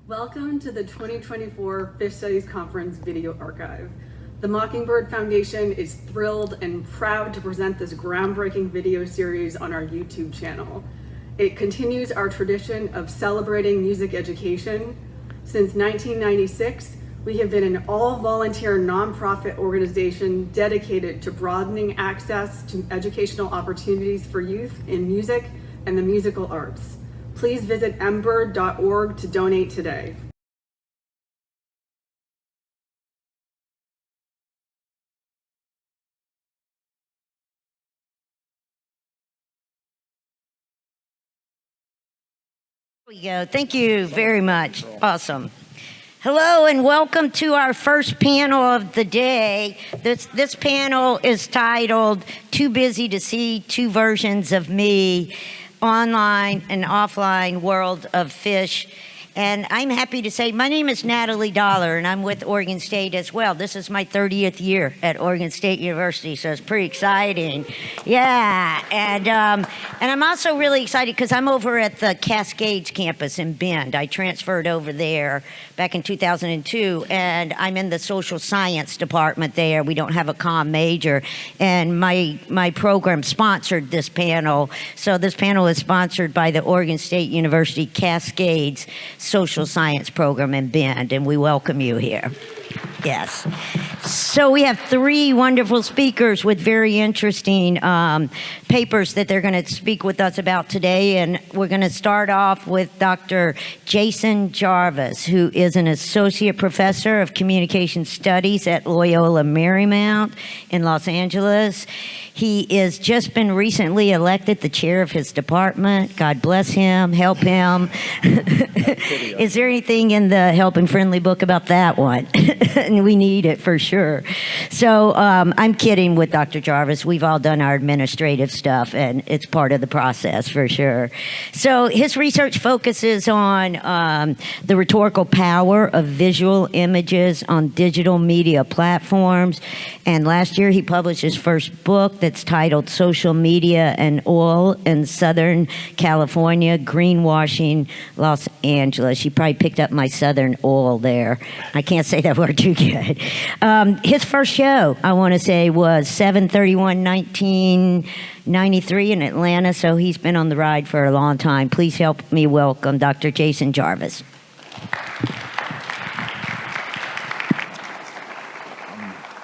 Welcome to the 2024 Phish Studies Conference Video Archive. The Mockingbird Foundation is thrilled and proud to present this groundbreaking video series on our YouTube channel. It continues our tradition of celebrating music education. Since 1996, we have been an all-volunteer nonprofit organization dedicated to broadening access to educational opportunities for youth in music and the musical arts. Please visit mbird.org to donate today. There we go. Thank you very much. Awesome. Hello and welcome to our first panel of the day. This panel is titled Too Busy to See Two Versions of Me, Online and Offline World of Phish. And I'm happy to say my name is Natalie Dollar and I'm with Oregon State as well. This is my 30th year at Oregon State University, so it's pretty exciting. Yeah, and I'm also really excited because I'm over at the Cascades campus in Bend. I transferred over there back in 2002 and I'm in the social science department there. We don't have a comm major, and my program sponsored this panel. So this panel is sponsored by the Oregon State University Cascades Social Science Program in Bend, and we welcome you here. Yes. So we have three wonderful speakers with very interesting papers that they're going to speak with us about today. And we're going to start off with Dr. Jason Jarvis, who is an associate professor of communication studies at Loyola Marymount in Los Angeles. He has just been recently elected the chair of his department. God bless him, help him. Is there anything in the Help and Friendly book about that one? And we need it for sure. So I'm kidding with Dr. Jarvis. We've all done our administrative stuff, and it's part of the process for sure. So his research focuses on the rhetorical power of visual images on digital media platforms. And last year he published his first book that's titled Social Media and Oil in Southern California, Greenwashing Los Angeles. You probably picked up my Southern oil there. I can't say that word too good. His first show, I want to say, was 7/31/1993 in Atlanta, so he's been on the ride for a long time. Please help me welcome Dr. Jason Jarvis.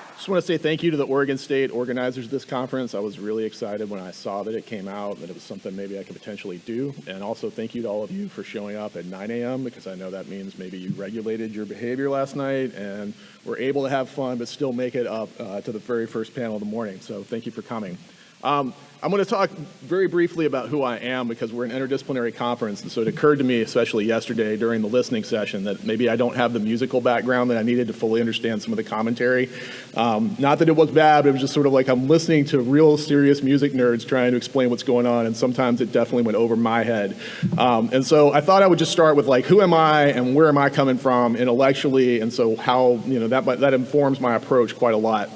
I just want to say thank you to the Oregon State organizers of this conference. I was really excited when I saw that it came out, that it was something maybe I could potentially do. And also thank you to all of you for showing up at 9 a.m. because I know that means maybe you regulated your behavior last night and were able to have fun but still make it up to the very first panel of the morning. So thank you for coming. I'm going to talk very briefly about who I am because we're an interdisciplinary conference, and so it occurred to me, especially yesterday during the listening session, that maybe I don't have the musical background that I needed to fully understand some of the commentary. Not that it was bad, but it was just sort of like I'm listening to real serious music nerds trying to explain what's going on, and sometimes it definitely went over my head. And so I thought I would just start with like, who am I and where am I coming from intellectually, and so how, that informs my approach quite a lot.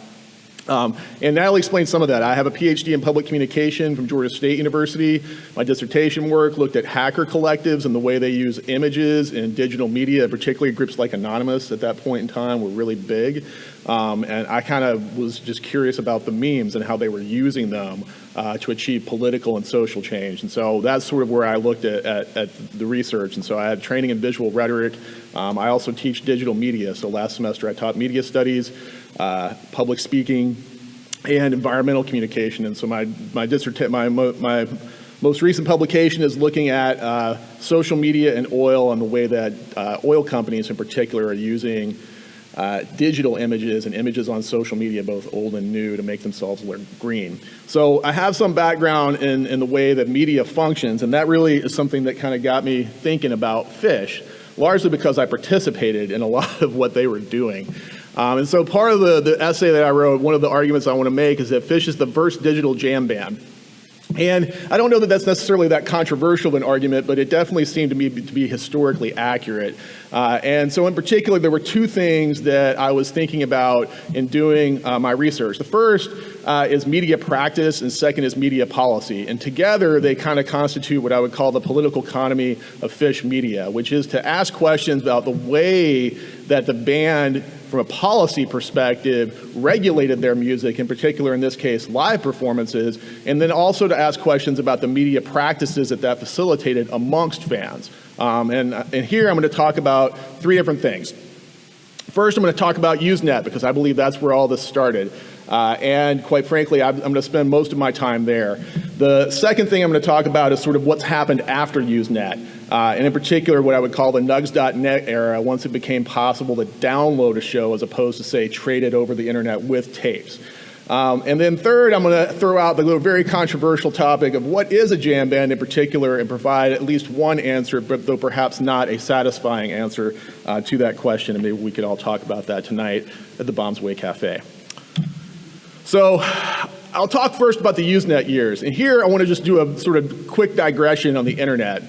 And Natalie explained some of that. I have a PhD in public communication from Georgia State University. My dissertation work looked at hacker collectives and the way they use images in digital media, particularly groups like Anonymous at that point in time were really big. And I kind of was just curious about the memes and how they were using them to achieve political and social change. And so that's sort of where I looked at the research. And so I had training in visual rhetoric. I also teach digital media. So last semester I taught media studies, public speaking, and environmental communication. And so my most recent publication is looking at social media and oil and the way that oil companies in particular are using digital images and images on social media, both old and new, to make themselves look green. So I have some background in the way that media functions, and that really is something that kind of got me thinking about Phish, largely because I participated in a lot of what they were doing. And so part of the essay that I wrote, one of the arguments I want to make is that Phish is the first digital jam band. And I don't know that that's necessarily that controversial of an argument, but it definitely seemed to me to be historically accurate. And so in particular, there were two things that I was thinking about in doing my research. The first is media practice, and second is media policy. And together, they kind of constitute what I would call the political economy of Phish media, which is to ask questions about the way that the band, from a policy perspective, regulated their music, in particular, in this case, live performances, and then also to ask questions about the media practices that facilitated amongst fans. And here I'm going to talk about three different things. First, I'm going to talk about Usenet, because I believe that's where all this started. And quite frankly, I'm going to spend most of my time there. The second thing I'm going to talk about is sort of what's happened after Usenet, and in particular, what I would call the nugs.net era, once it became possible to download a show as opposed to, say, trade it over the internet with tapes. And then third, I'm going to throw out the very controversial topic of what is a jam band in particular, and provide at least one answer, but though perhaps not a satisfying answer to that question. And maybe we could all talk about that tonight at the Bombs Way Cafe. So I'll talk first about the Usenet years. And here I want to just do a sort of quick digression on the internet.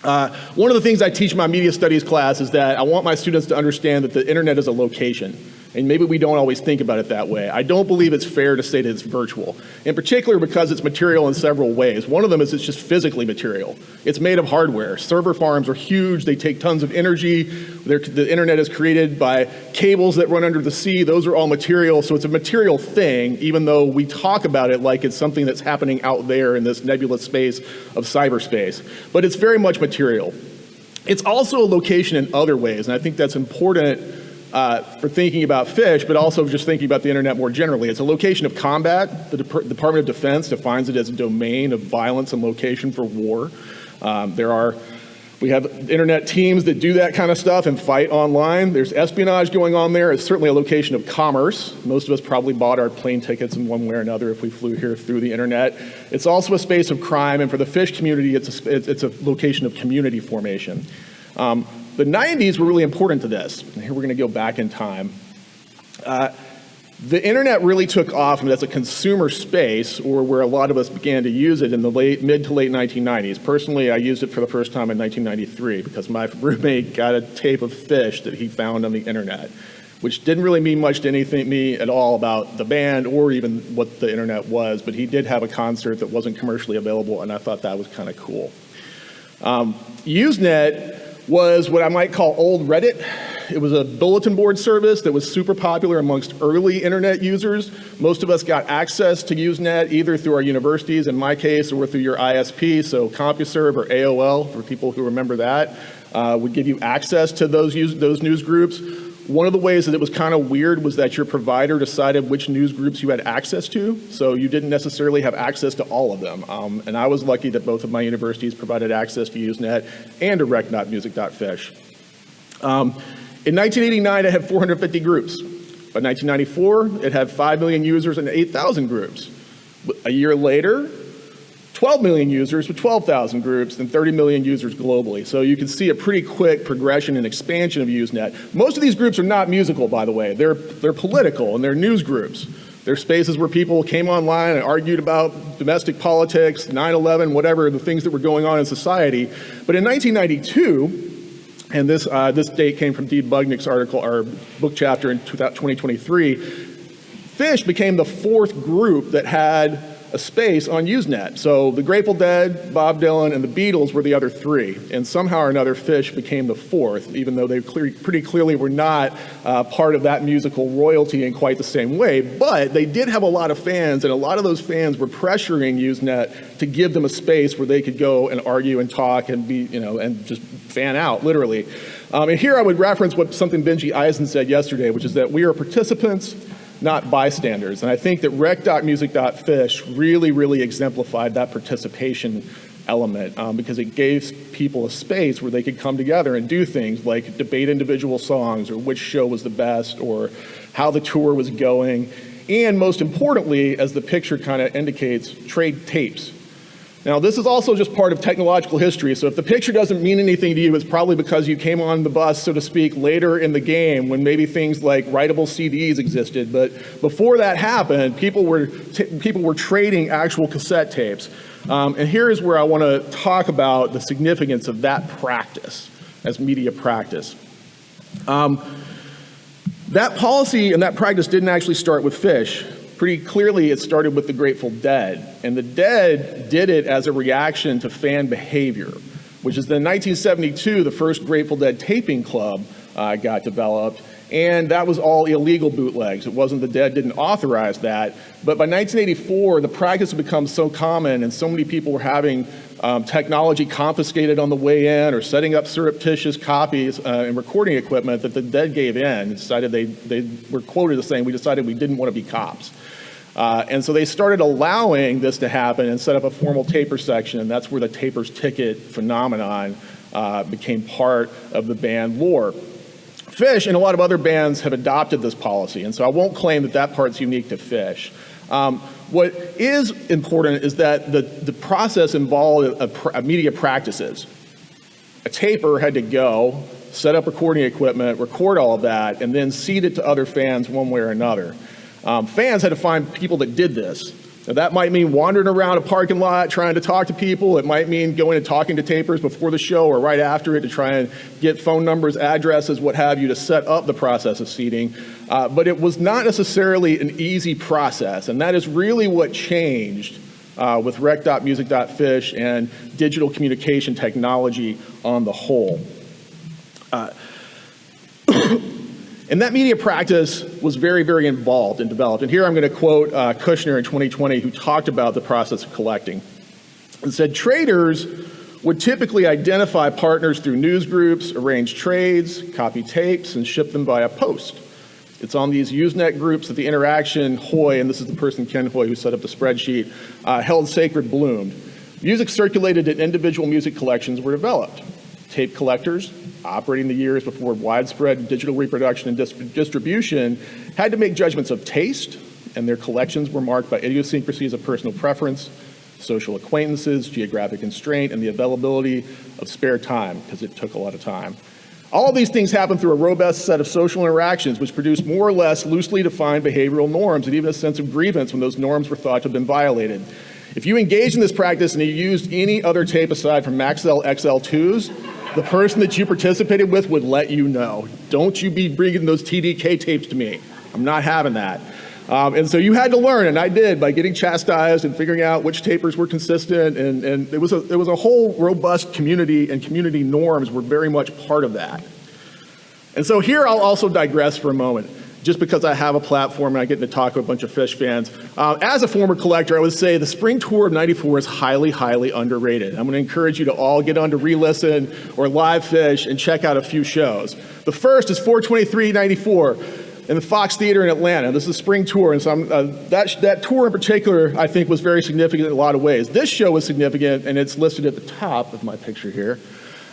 One of the things I teach in my media studies class is that I want my students to understand that the internet is a location. And maybe we don't always think about it that way. I don't believe it's fair to say that it's virtual, in particular because it's material in several ways. One of them is it's just physically material. It's made of hardware. Server farms are huge. They take tons of energy. The internet is created by cables that run under the sea. Those are all material. So it's a material thing, even though we talk about it like it's something that's happening out there in this nebulous space of cyberspace. But it's very much material. It's also a location in other ways, and I think that's important for thinking about Phish, but also just thinking about the internet more generally. It's a location of combat. The Department of Defense defines it as a domain of violence and location for war. We have internet teams that do that kind of stuff and fight online. There's espionage going on there. It's certainly a location of commerce. Most of us probably bought our plane tickets in one way or another if we flew here through the internet. It's also a space of crime, and for the Phish community, it's a location of community formation. The 90s were really important to this. And here we're going to go back in time. The internet really took off as a consumer space, or where a lot of us began to use it in the mid to late 1990s. Personally, I used it for the first time in 1993 because my roommate got a tape of Phish that he found on the internet, which didn't really mean much to me at all about the band or even what the internet was, but he did have a concert that wasn't commercially available, and I thought that was kind of cool. Usenet was what I might call old Reddit. It was a bulletin board service that was super popular amongst early internet users. Most of us got access to Usenet either through our universities, in my case, or through your ISP, so CompuServe or AOL, for people who remember that, would give you access to those news groups. One of the ways that it was kind of weird was that your provider decided which news groups you had access to, so you didn't necessarily have access to all of them. And I was lucky that both of my universities provided access to Usenet and to rec.music.phish. In 1989, it had 450 groups. By 1994, it had 5 million users and 8,000 groups. A year later, 12 million users with 12,000 groups and 30 million users globally. So you can see a pretty quick progression and expansion of Usenet. Most of these groups are not musical, by the way. They're political, and they're news groups. They're spaces where people came online and argued about domestic politics, 9/11, whatever, the things that were going on in society. But in 1992, and this date came from Dee Bugnick's article, or book chapter in 2023, Phish became the fourth group that had a space on Usenet. So the Grateful Dead, Bob Dylan, and the Beatles were the other three. And somehow or another, Phish became the fourth, even though they pretty clearly were not part of that musical royalty in quite the same way. But they did have a lot of fans, and a lot of those fans were pressuring Usenet to give them a space where they could go and argue and talk and be, and just fan out, literally. And here I would reference something Benji Eisen said yesterday, which is that we are participants, not bystanders. And I think that rec.music.phish really, really exemplified that participation element because it gave people a space where they could come together and do things like debate individual songs or which show was the best or how the tour was going. And most importantly, as the picture kind of indicates, trade tapes. Now, this is also just part of technological history, so if the picture doesn't mean anything to you, it's probably because you came on the bus, so to speak, later in the game when maybe things like writable CDs existed. But before that happened, people were trading actual cassette tapes. And here is where I want to talk about the significance of that practice as media practice. That policy and that practice didn't actually start with Phish. Pretty clearly, it started with the Grateful Dead. And the Dead did it as a reaction to fan behavior, which is in 1972, the first Grateful Dead taping club got developed. And that was all illegal bootlegs. It wasn't the Dead didn't authorize that. But by 1984, the practice had become so common and so many people were having technology confiscated on the way in or setting up surreptitious copies and recording equipment that the Dead gave in and decided they were quoted as saying, we decided we didn't want to be cops. And so they started allowing this to happen and set up a formal taper section, and that's where the taper's ticket phenomenon became part of the band lore. Phish and a lot of other bands have adopted this policy, and so I won't claim that that part's unique to Phish. What is important is that the process involved media practices. A taper had to go, set up recording equipment, record all of that, and then seed it to other fans one way or another. Fans had to find people that did this. Now, that might mean wandering around a parking lot trying to talk to people. It might mean going and talking to tapers before the show or right after it to try and get phone numbers, addresses, what have you, to set up the process of seeding. But it was not necessarily an easy process, and that is really what changed with rec.music.phish and digital communication technology on the whole. And that media practice was very, very involved and developed. And here I'm going to quote Kushner in 2020, who talked about the process of collecting. And said, traders would typically identify partners through news groups, arrange trades, copy tapes, and ship them via post. It's on these Usenet groups that the interaction Hoy, and this is the person Ken Hoy who set up the spreadsheet, held sacred bloomed. Music circulated and individual music collections were developed. Tape collectors, operating the years before widespread digital reproduction and distribution, had to make judgments of taste, and their collections were marked by idiosyncrasies of personal preference, social acquaintances, geographic constraint, and the availability of spare time, because it took a lot of time. All of these things happened through a robust set of social interactions, which produced more or less loosely defined behavioral norms and even a sense of grievance when those norms were thought to have been violated. If you engaged in this practice and you used any other tape aside from Maxell XL2s, the person that you participated with would let you know. Don't you be bringing those TDK tapes to me. I'm not having that. And so you had to learn, and I did, by getting chastised and figuring out which tapers were consistent, and it was a whole robust community, and community norms were very much part of that. And so here I'll also digress for a moment, just because I have a platform and I get to talk to a bunch of Phish fans. As a former collector, I would say the spring tour of '94 is highly, highly underrated. I'm going to encourage you to all get on to re-listen or live Phish and check out a few shows. The first is 4/23/94 in the Fox Theater in Atlanta. This is a spring tour, and so that tour in particular, I think, was very significant in a lot of ways. This show was significant, and it's listed at the top of my picture here.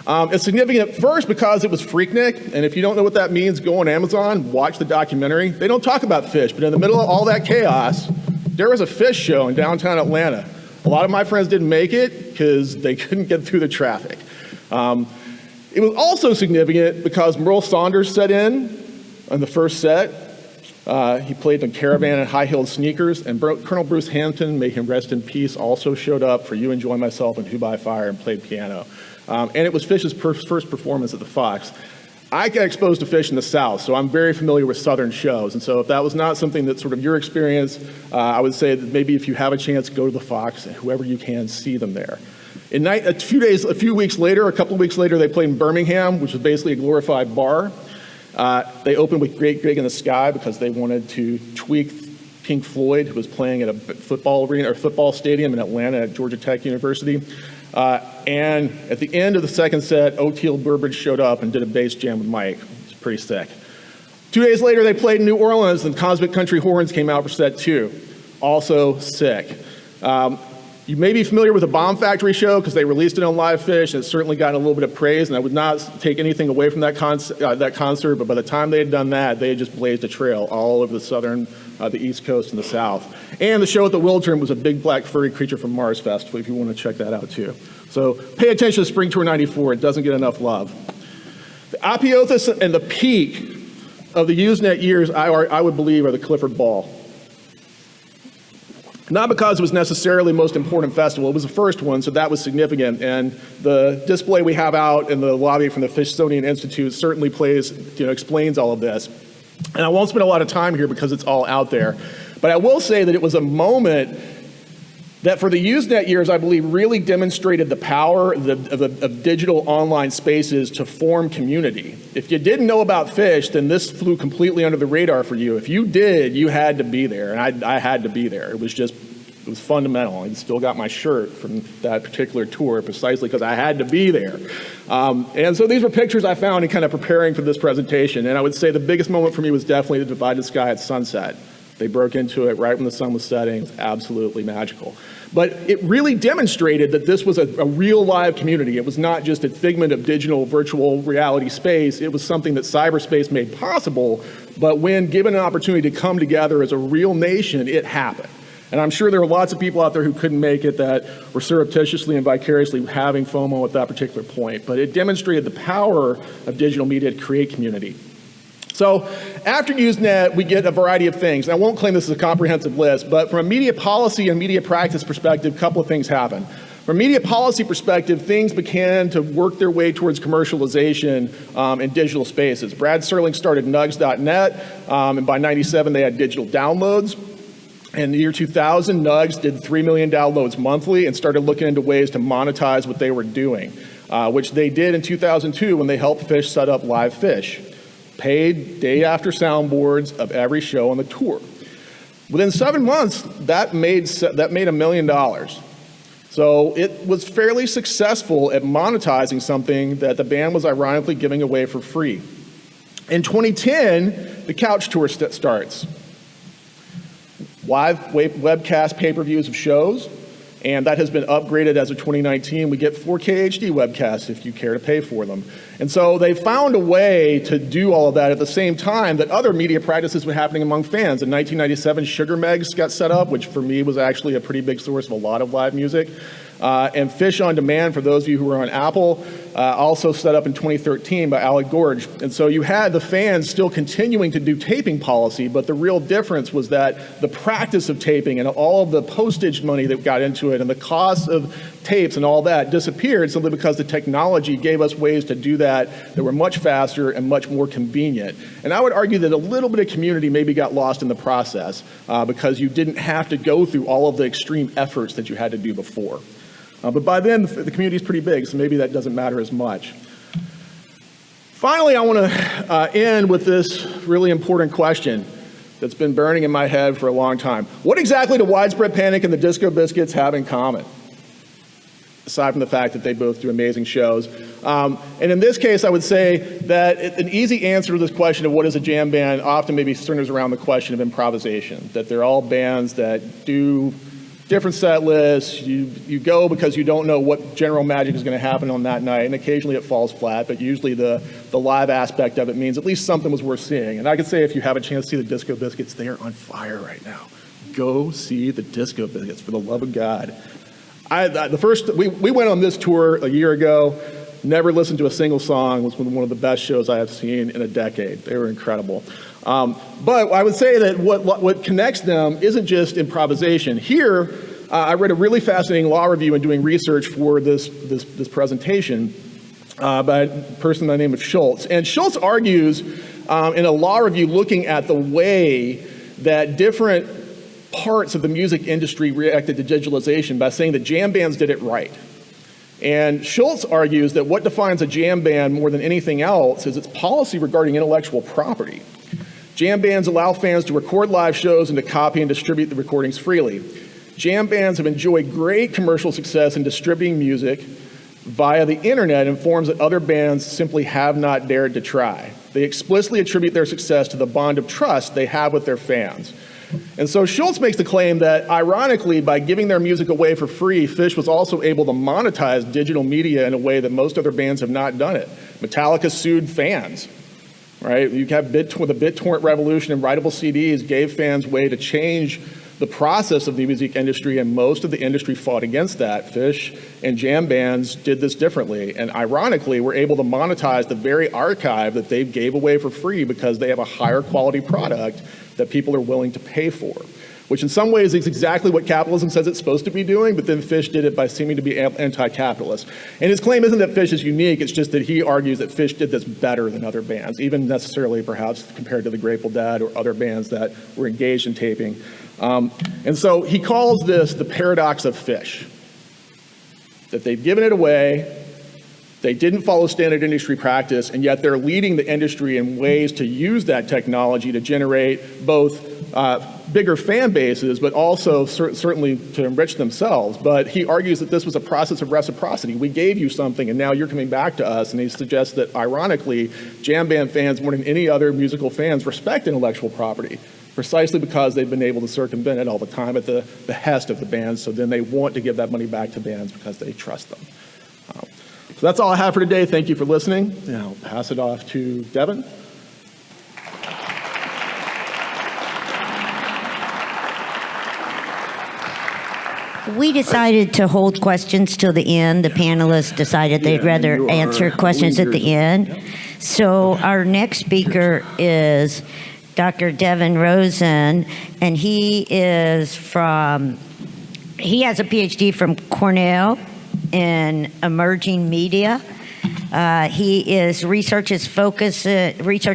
It's significant first because it was Freaknik, and if you don't know what that means, go on Amazon, watch the documentary. They don't talk about Phish, but in the middle of all that chaos, there was a Phish show in downtown Atlanta. A lot of my friends didn't make it because they couldn't get through the traffic. It was also significant because Merle Saunders set in on the first set. He played in Caravan and high-heeled sneakers, and Colonel Bruce Hampton, may him rest in peace, also showed up for You Enjoy Myself and Who by Fire and played piano. And it was Phish's first performance at the Fox. I got exposed to Phish in the South, so I'm very familiar with Southern shows. And so if that was not something that's sort of your experience, I would say that maybe if you have a chance, go to the Fox, and whoever you can, see them there. A few weeks later, a couple of weeks later, they played in Birmingham, which was basically a glorified bar. They opened with Great Gig in the Sky because they wanted to tweak Pink Floyd, who was playing at a football arena or football stadium in Atlanta at Georgia Tech University. And at the end of the second set, O'Teal Burbridge showed up and did a bass jam with Mike. It's pretty sick. 2 days later, they played in New Orleans, and Cosmic Country Horns came out for set 2. Also sick. You may be familiar with the Bomb Factory show because they released it on Live Phish, and it's certainly gotten a little bit of praise, and I would not take anything away from that concert, but by the time they had done that, they had just blazed a trail all over the southern, the East Coast and the South. And the show at the Wiltern was a big black furry creature from Mars festival, if you want to check that out too. So pay attention to Spring Tour 94, it doesn't get enough love. The apotheosis and the peak of the Usenet years, I would believe, are the Clifford Ball. Not because it was necessarily the most important festival, it was the first one, so that was significant. And the display we have out in the lobby from the Phishsonian Institute certainly explains all of this. And I won't spend a lot of time here because it's all out there. But I will say that it was a moment that for the Usenet years, I believe, really demonstrated the power of digital online spaces to form community. If you didn't know about Phish, then this flew completely under the radar for you. If you did, you had to be there, and I had to be there. It was fundamental. I still got my shirt from that particular tour precisely because I had to be there. And so these were pictures I found in kind of preparing for this presentation, and I would say the biggest moment for me was definitely the divided sky at sunset. They broke into it right when the sun was setting. It was absolutely magical. But it really demonstrated that this was a real live community. It was not just a figment of digital virtual reality space. It was something that cyberspace made possible. But when given an opportunity to come together as a real nation, it happened. And I'm sure there are lots of people out there who couldn't make it that were surreptitiously and vicariously having FOMO at that particular point. But it demonstrated the power of digital media to create community. So after Usenet, we get a variety of things. And I won't claim this is a comprehensive list, but from a media policy and media practice perspective, a couple of things happened. From a media policy perspective, things began to work their way towards commercialization in digital spaces. Brad Serling started nugs.net, and by '97 they had digital downloads. In the year 2000, Nugs did 3 million downloads monthly and started looking into ways to monetize what they were doing, which they did in 2002 when they helped Phish set up Live Phish. Paid day after soundboards of every show on the tour. Within 7 months, that made $1 million. So it was fairly successful at monetizing something that the band was ironically giving away for free. In 2010, the Couch Tour starts. Live webcast pay-per-views of shows, and that has been upgraded as of 2019. We get 4K HD webcasts if you care to pay for them. And so they found a way to do all of that at the same time that other media practices were happening among fans. In 1997, Sugar Megs got set up, which for me was actually a pretty big source of a lot of live music. And Phish On Demand, for those of you who are on Apple, also set up in 2013 by Alec Gorge. And so you had the fans still continuing to do taping policy, but the real difference was that the practice of taping and all of the postage money that got into it and the cost of tapes and all that disappeared simply because the technology gave us ways to do that were much faster and much more convenient. And I would argue that a little bit of community maybe got lost in the process because you didn't have to go through all of the extreme efforts that you had to do before. But by then, the community is pretty big, so maybe that doesn't matter as much. Finally, I want to end with this really important question that's been burning in my head for a long time. What exactly do Widespread Panic and the Disco Biscuits have in common? Aside from the fact that they both do amazing shows. And in this case, I would say that an easy answer to this question of what is a jam band often maybe centers around the question of improvisation, that they're all bands that do different set lists. You go because you don't know what general magic is going to happen on that night, and occasionally it falls flat, but usually the live aspect of it means at least something was worth seeing. And I could say if you have a chance to see the Disco Biscuits, they are on fire right now. Go see the Disco Biscuits, for the love of God. We went on this tour a year ago, never listened to a single song. It was one of the best shows I have seen in a decade. They were incredible. But I would say that what connects them isn't just improvisation. Here, I read a really fascinating law review in doing research for this presentation by a person by the name of Schultz. And Schultz argues in a law review looking at the way that different parts of the music industry reacted to digitalization by saying that jam bands did it right. And Schultz argues that what defines a jam band more than anything else is its policy regarding intellectual property. Jam bands allow fans to record live shows and to copy and distribute the recordings freely. Jam bands have enjoyed great commercial success in distributing music via the internet in forms that other bands simply have not dared to try. They explicitly attribute their success to the bond of trust they have with their fans. And so Schultz makes the claim that, ironically, by giving their music away for free, Phish was also able to monetize digital media in a way that most other bands have not done it. Metallica sued fans, right? You have the BitTorrent revolution, and writable CDs gave fans way to change the process of the music industry, and most of the industry fought against that. Phish and jam bands did this differently, and ironically, were able to monetize the very archive that they gave away for free because they have a higher quality product that people are willing to pay for, which in some ways is exactly what capitalism says it's supposed to be doing, but then Phish did it by seeming to be anti-capitalist. And his claim isn't that Phish is unique, it's just that he argues that Phish did this better than other bands, even necessarily perhaps compared to the Grateful Dead or other bands that were engaged in taping. And so he calls this the paradox of Phish, that they've given it away, they didn't follow standard industry practice, and yet they're leading the industry in ways to use that technology to generate both bigger fan bases, but also certainly to enrich themselves. But he argues that this was a process of reciprocity. We gave you something, and now you're coming back to us. And he suggests that, ironically, jam band fans, more than any other musical fans, respect intellectual property, precisely because they've been able to circumvent it all the time at the behest of the bands. So then they want to give that money back to bands because they trust them. So that's all I have for today. Thank you for listening. And I'll pass it off to Devan. We decided to hold questions till the end. The panelists decided they'd rather answer questions at the end. So our next speaker is Dr. Devan Rosen, and he has a PhD from Cornell in emerging media. Research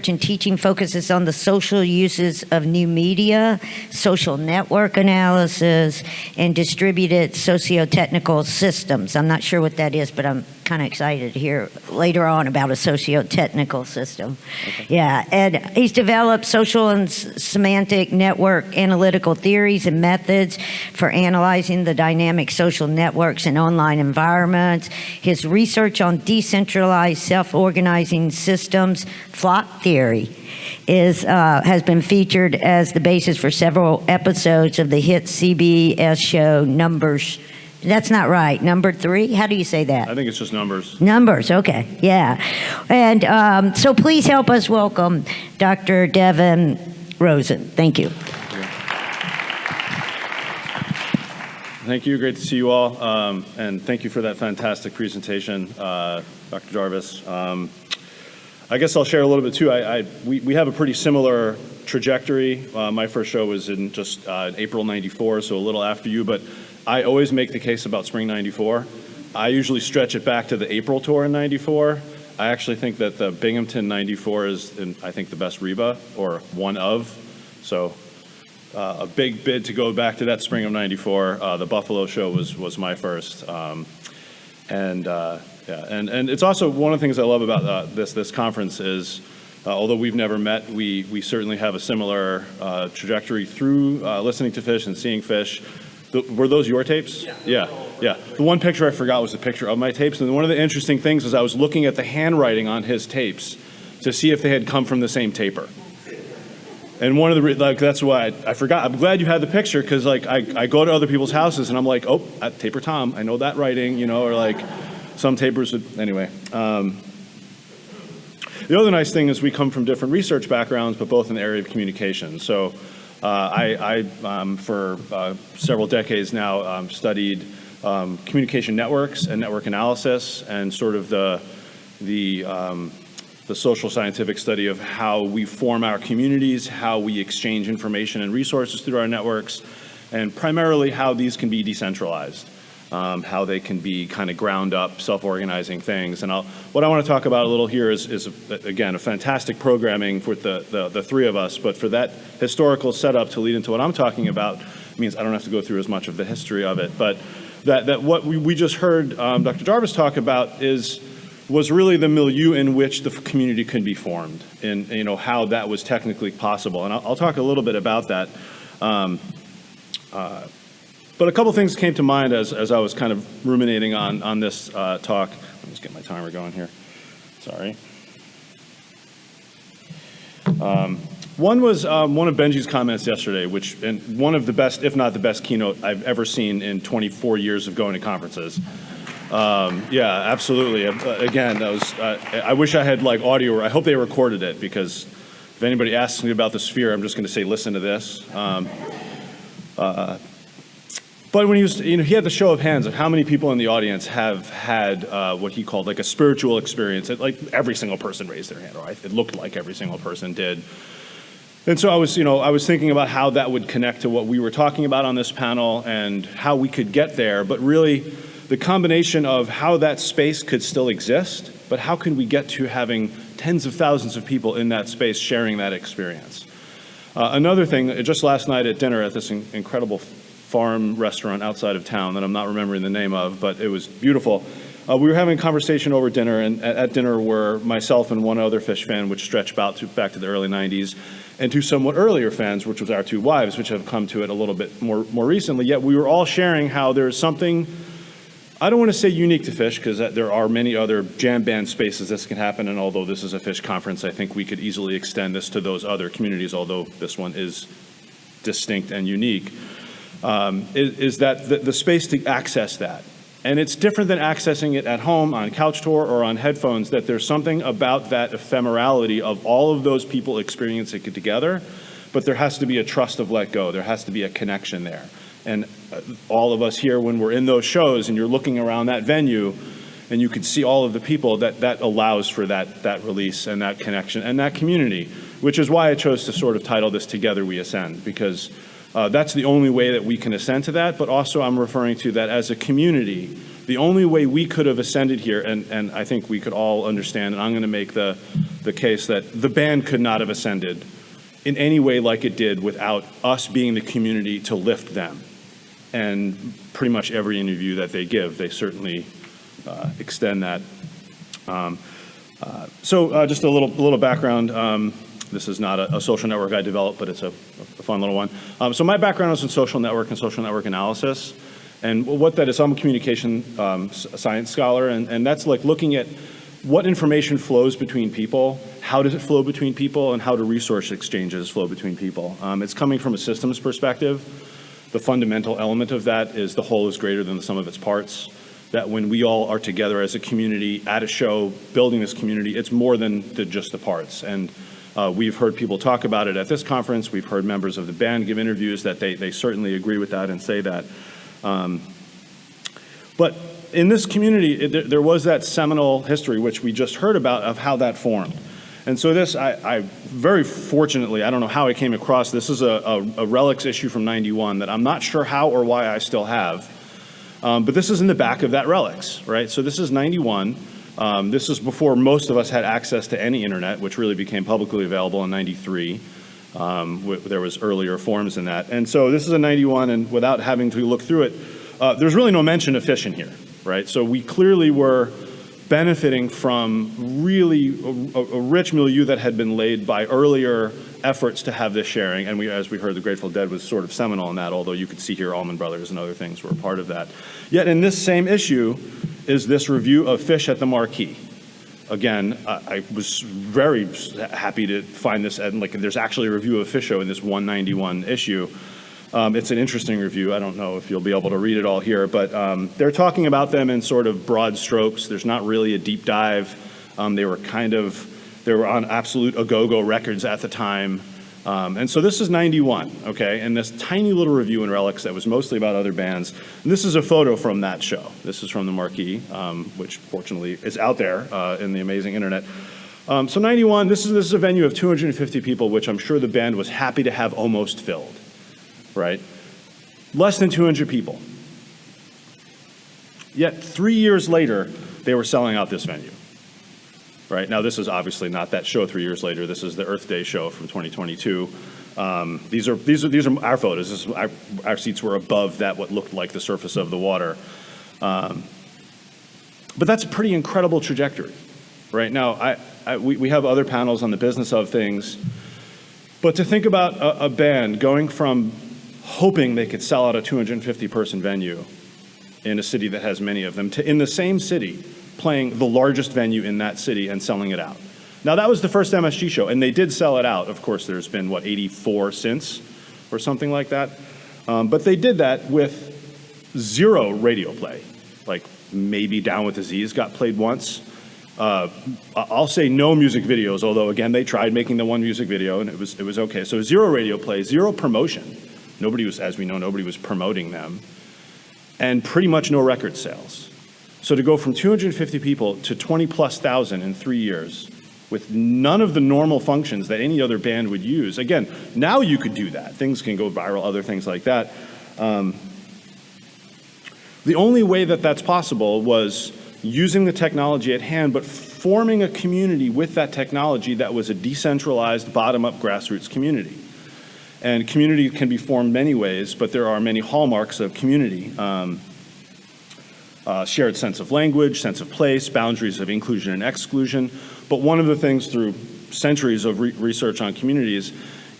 and teaching focuses on the social uses of new media, social network analysis, and distributed socio-technical systems. I'm not sure what that is, but I'm kind of excited to hear later on about a socio-technical system. Okay. Yeah, and he's developed social and semantic network analytical theories and methods for analyzing the dynamic social networks and online environments. His research on decentralized self-organizing systems, flock theory, has been featured as the basis for several episodes of the hit CBS show Numbers. That's not right. Number 3? How do you say that? I think it's just Numbers. Numbers, okay, yeah. And so please help us welcome Dr. Devan Rosen. Thank you. Thank you. Great to see you all. And thank you for that fantastic presentation, Dr. Jarvis. I guess I'll share a little bit too. We have a pretty similar trajectory. My first show was in just April '94, so a little after you, but I always make the case about Spring '94. I usually stretch it back to the April tour in '94. I actually think that the Binghamton '94 is, I think, the best Reba, or one of. So a big bid to go back to that spring of '94. The Buffalo show was my first. And it's also one of the things I love about this conference is, although we've never met, we certainly have a similar trajectory through listening to Phish and seeing Phish. Were those your tapes? Yeah. The one picture I forgot was the picture of my tapes. And one of the interesting things is I was looking at the handwriting on his tapes to see if they had come from the same taper. And one of the, that's why I forgot. I'm glad you had the picture, because I go to other people's houses and I'm like, oh, at Taper Tom, I know that writing, or some tapers would, anyway. The other nice thing is we come from different research backgrounds, but both in the area of communication. So I for several decades now, studied communication networks and network analysis, and sort of the social scientific study of how we form our communities, how we exchange information and resources through our networks, and primarily how these can be decentralized, how they can be kind of ground up, self-organizing things. And what I want to talk about a little here is again, a fantastic programming for the three of us, but for that historical setup to lead into what I'm talking about means I don't have to go through as much of the history of it. But that what we just heard Dr. Jarvis talk about was really the milieu in which the community could be formed, and how that was technically possible. And I'll talk a little bit about that. But a couple things came to mind as I was kind of ruminating on this talk. Let me just get my timer going here. Sorry. One One was one of Benji's comments yesterday, and one of the best, if not the best keynote I've ever seen in 24 years of going to conferences. Yeah, absolutely. Again, that was, I wish I had like audio, I hope they recorded it, because if anybody asks me about the sphere, I'm just going to say, listen to this. But when he had the show of hands of how many people in the audience have had what he called like a spiritual experience. Like every single person raised their hand, or it looked like every single person did. And so I was thinking about how that would connect to what we were talking about on this panel and how we could get there, but really the combination of how that space could still exist, but how can we get to having tens of thousands of people in that space sharing that experience. Another thing, just last night at dinner at this incredible farm restaurant outside of town that I'm not remembering the name of, but it was beautiful. We were having a conversation over dinner, and at dinner were myself and one other Phish fan, which stretched back to the early 90s, and two somewhat earlier fans, which was our two wives, which have come to it a little bit more recently. Yet we were all sharing how there's something, I don't want to say unique to Phish, because there are many other jam band spaces this can happen, and although this is a Phish conference, I think we could easily extend this to those other communities, although this one is distinct and unique. Is that the space to access that. And it's different than accessing it at home on Couch Tour or on headphones, that there's something about that ephemerality of all of those people experiencing it together, but there has to be a trust of let go. There has to be a connection there. And all of us here, when we're in those shows and you're looking around that venue and you can see all of the people, that allows for that release and that connection and that community, which is why I chose to sort of title this Together We Ascend, because that's the only way that we can ascend to that, but also I'm referring to that as a community. The only way we could have ascended here, and I think we could all understand, and I'm going to make the case that the band could not have ascended in any way like it did without us being the community to lift them. And pretty much every interview that they give, they certainly extend that. So just a little background. This is not a social network I developed, but it's a fun little one. So my background is in social network and social network analysis. And what that is, I'm a communication science scholar, and that's like looking at what information flows between people, how does it flow between people, and how do resource exchanges flow between people. It's coming from a systems perspective. The fundamental element of that is the whole is greater than the sum of its parts. That when we all are together as a community at a show, building this community, it's more than just the parts. And we've heard people talk about it at this conference. We've heard members of the band give interviews that they certainly agree with that and say that. But in this community, there was that seminal history, which we just heard about, of how that formed. And so this, I very fortunately, I don't know how I came across, this is a Relics issue from '91 that I'm not sure how or why I still have. But this is in the back of that Relics, right? So this is '91. This is before most of us had access to any internet, which really became publicly available in '93. There was earlier forms in that. And so this is a '91, and without having to look through it, there's really no mention of Phish in here, right? So we clearly were benefiting from really a rich milieu that had been laid by earlier efforts to have this sharing. And as we heard, the Grateful Dead was sort of seminal in that, although you could see here Allman Brothers and other things were a part of that. Yet in this same issue is this review of Phish at the Marquee. Again, I was very happy to find this, and like there's actually a review of Phish Show in this 191 issue. It's an interesting review. I don't know if you'll be able to read it all here, but they're talking about them in sort of broad strokes. There's not really a deep dive. They were on absolute a-go-go records at the time. And so this is '91, okay? And this tiny little review in Relics that was mostly about other bands. And this is a photo from that show. This is from the Marquee, which fortunately is out there in the amazing internet. So '91, this is a venue of 250 people, which I'm sure the band was happy to have almost filled, right? Less than 200 people. Yet 3 years later, they were selling out this venue. Right, now this is obviously not that show 3 years later. This is the Earth Day show from 2022. These are our photos. Our seats were above that, what looked like the surface of the water. But that's a pretty incredible trajectory. Right now, we have other panels on the business of things. But to think about a band going from hoping they could sell out a 250-person venue in a city that has many of them to in the same city playing the largest venue in that city and selling it out. Now, that was the first MSG show, and they did sell it out. Of course, there's been, 84 since, or something like that. But they did that with 0 radio play. Like, maybe Down with Disease got played once. I'll say no music videos, although, again, they tried making the one music video, and it was okay. So 0 radio play, 0 promotion. Nobody was, as we know, nobody was promoting them. And pretty much no record sales. So to go from 250 people to 20+ thousand in 3 years with none of the normal functions that any other band would use. Again, now you could do that. Things can go viral, other things like that. The only way that that's possible was using the technology at hand, but forming a community with that technology that was a decentralized, bottom-up grassroots community. And community can be formed many ways, but there are many hallmarks of community. Shared sense of language, sense of place, boundaries of inclusion and exclusion. But one of the things through centuries of research on communities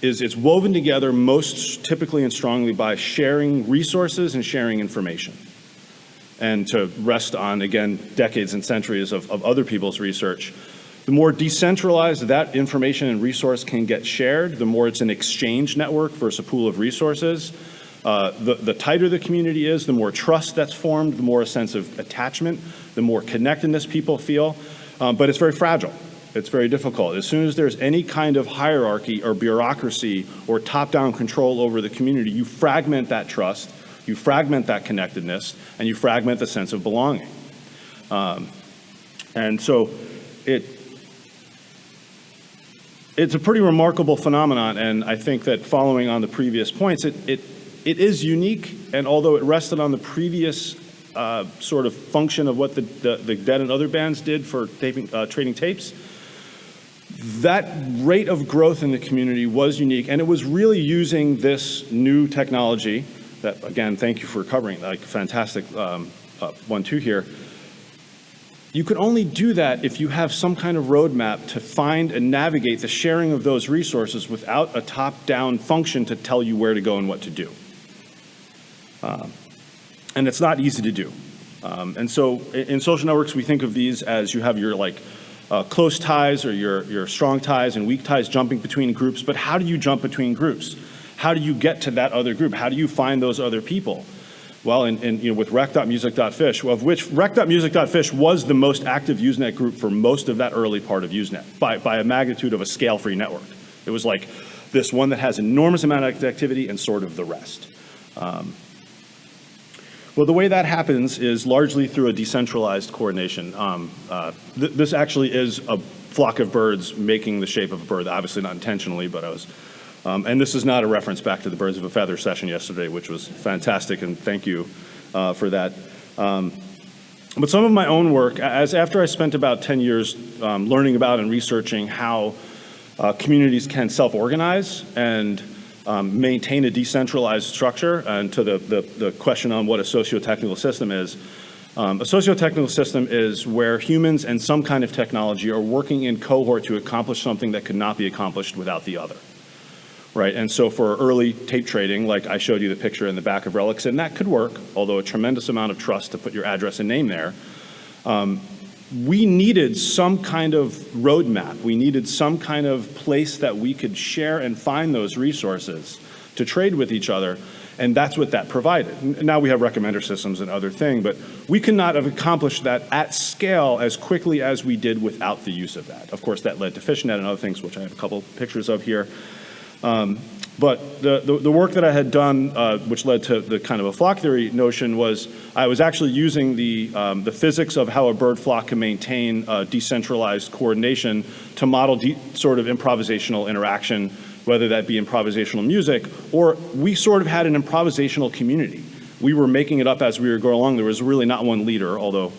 is it's woven together most typically and strongly by sharing resources and sharing information. And to rest on, again, decades and centuries of other people's research, the more decentralized that information and resource can get shared, the more it's an exchange network versus a pool of resources. The tighter the community is, the more trust that's formed, the more a sense of attachment, the more connectedness people feel. But it's very fragile. It's very difficult. As soon as there's any kind of hierarchy or bureaucracy or top-down control over the community, you fragment that trust, you fragment that connectedness, and you fragment the sense of belonging. And so it's a pretty remarkable phenomenon, and I think that following on the previous points, it is unique, and although it rested on the previous sort of function of what the Dead and other bands did for trading tapes, that rate of growth in the community was unique, and it was really using this new technology that, again, thank you for covering, like fantastic 1-2 here. You could only do that if you have some kind of roadmap to find and navigate the sharing of those resources without a top-down function to tell you where to go and what to do. And it's not easy to do. And so in social networks, we think of these as you have your close ties or your strong ties and weak ties jumping between groups, but how do you jump between groups? How do you get to that other group? How do you find those other people? Well, with rec.music.fish, of which rec.music.fish was the most active Usenet group for most of that early part of Usenet, by a magnitude of a scale-free network. It was like this one that has enormous amount of activity and sort of the rest. Well, the way that happens is largely through a decentralized coordination. This actually is a flock of birds making the shape of a bird, obviously not intentionally, but I was... and this is not a reference back to the Birds of a Feather session yesterday, which was fantastic, and thank you for that. But some of my own work, after I spent about 10 years learning about and researching how communities can self-organize and maintain a decentralized structure, and to the question on what a socio-technical system is, a socio-technical system is where humans and some kind of technology are working in cohort to accomplish something that could not be accomplished without the other. Right, and so for early tape trading, like I showed you the picture in the back of Relics, and that could work, although a tremendous amount of trust to put your address and name there. We needed some kind of roadmap. We needed some kind of place that we could share and find those resources to trade with each other, and that's what that provided. Now we have recommender systems and other things, but we could not have accomplished that at scale as quickly as we did without the use of that. Of course, that led to FishNet and other things, which I have a couple pictures of here. But the work that I had done, which led to the kind of a flock theory notion, was I was actually using the physics of how a bird flock can maintain decentralized coordination to model sort of improvisational interaction, whether that be improvisational music, or we sort of had an improvisational community. We were making it up as we were going along. There was really not one leader, although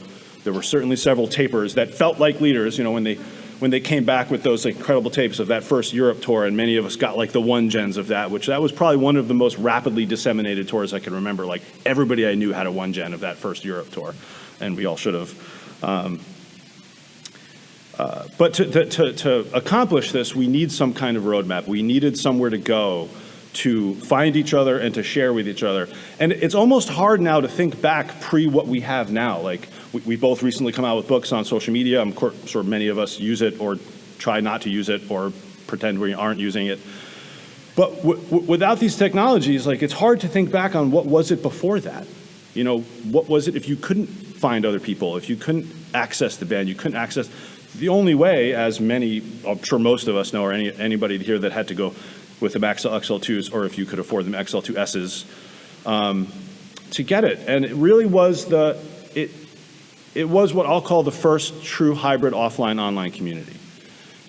there were certainly several tapers that felt like leaders, when they came back with those incredible tapes of that first Europe tour, and many of us got like the 1-gens of that, which that was probably one of the most rapidly disseminated tours I can remember. Like everybody I knew had a 1-gen of that first Europe tour, and we all should have. But to accomplish this, we need some kind of roadmap. We needed somewhere to go to find each other and to share with each other. And it's almost hard now to think back pre what we have now. Like we both recently come out with books on social media. Sure many of us use it or try not to use it or pretend we aren't using it. But without these technologies, like, it's hard to think back on what was it before that. You know, what was it if you couldn't find other people, if you couldn't access the band, you couldn't access, the only way, as many, I'm sure most of us know, or anybody here that had to go with the Maxell XL2s, or if you could afford them XL2Ss, to get it. And it really was it was what I'll call the first true hybrid offline-online community,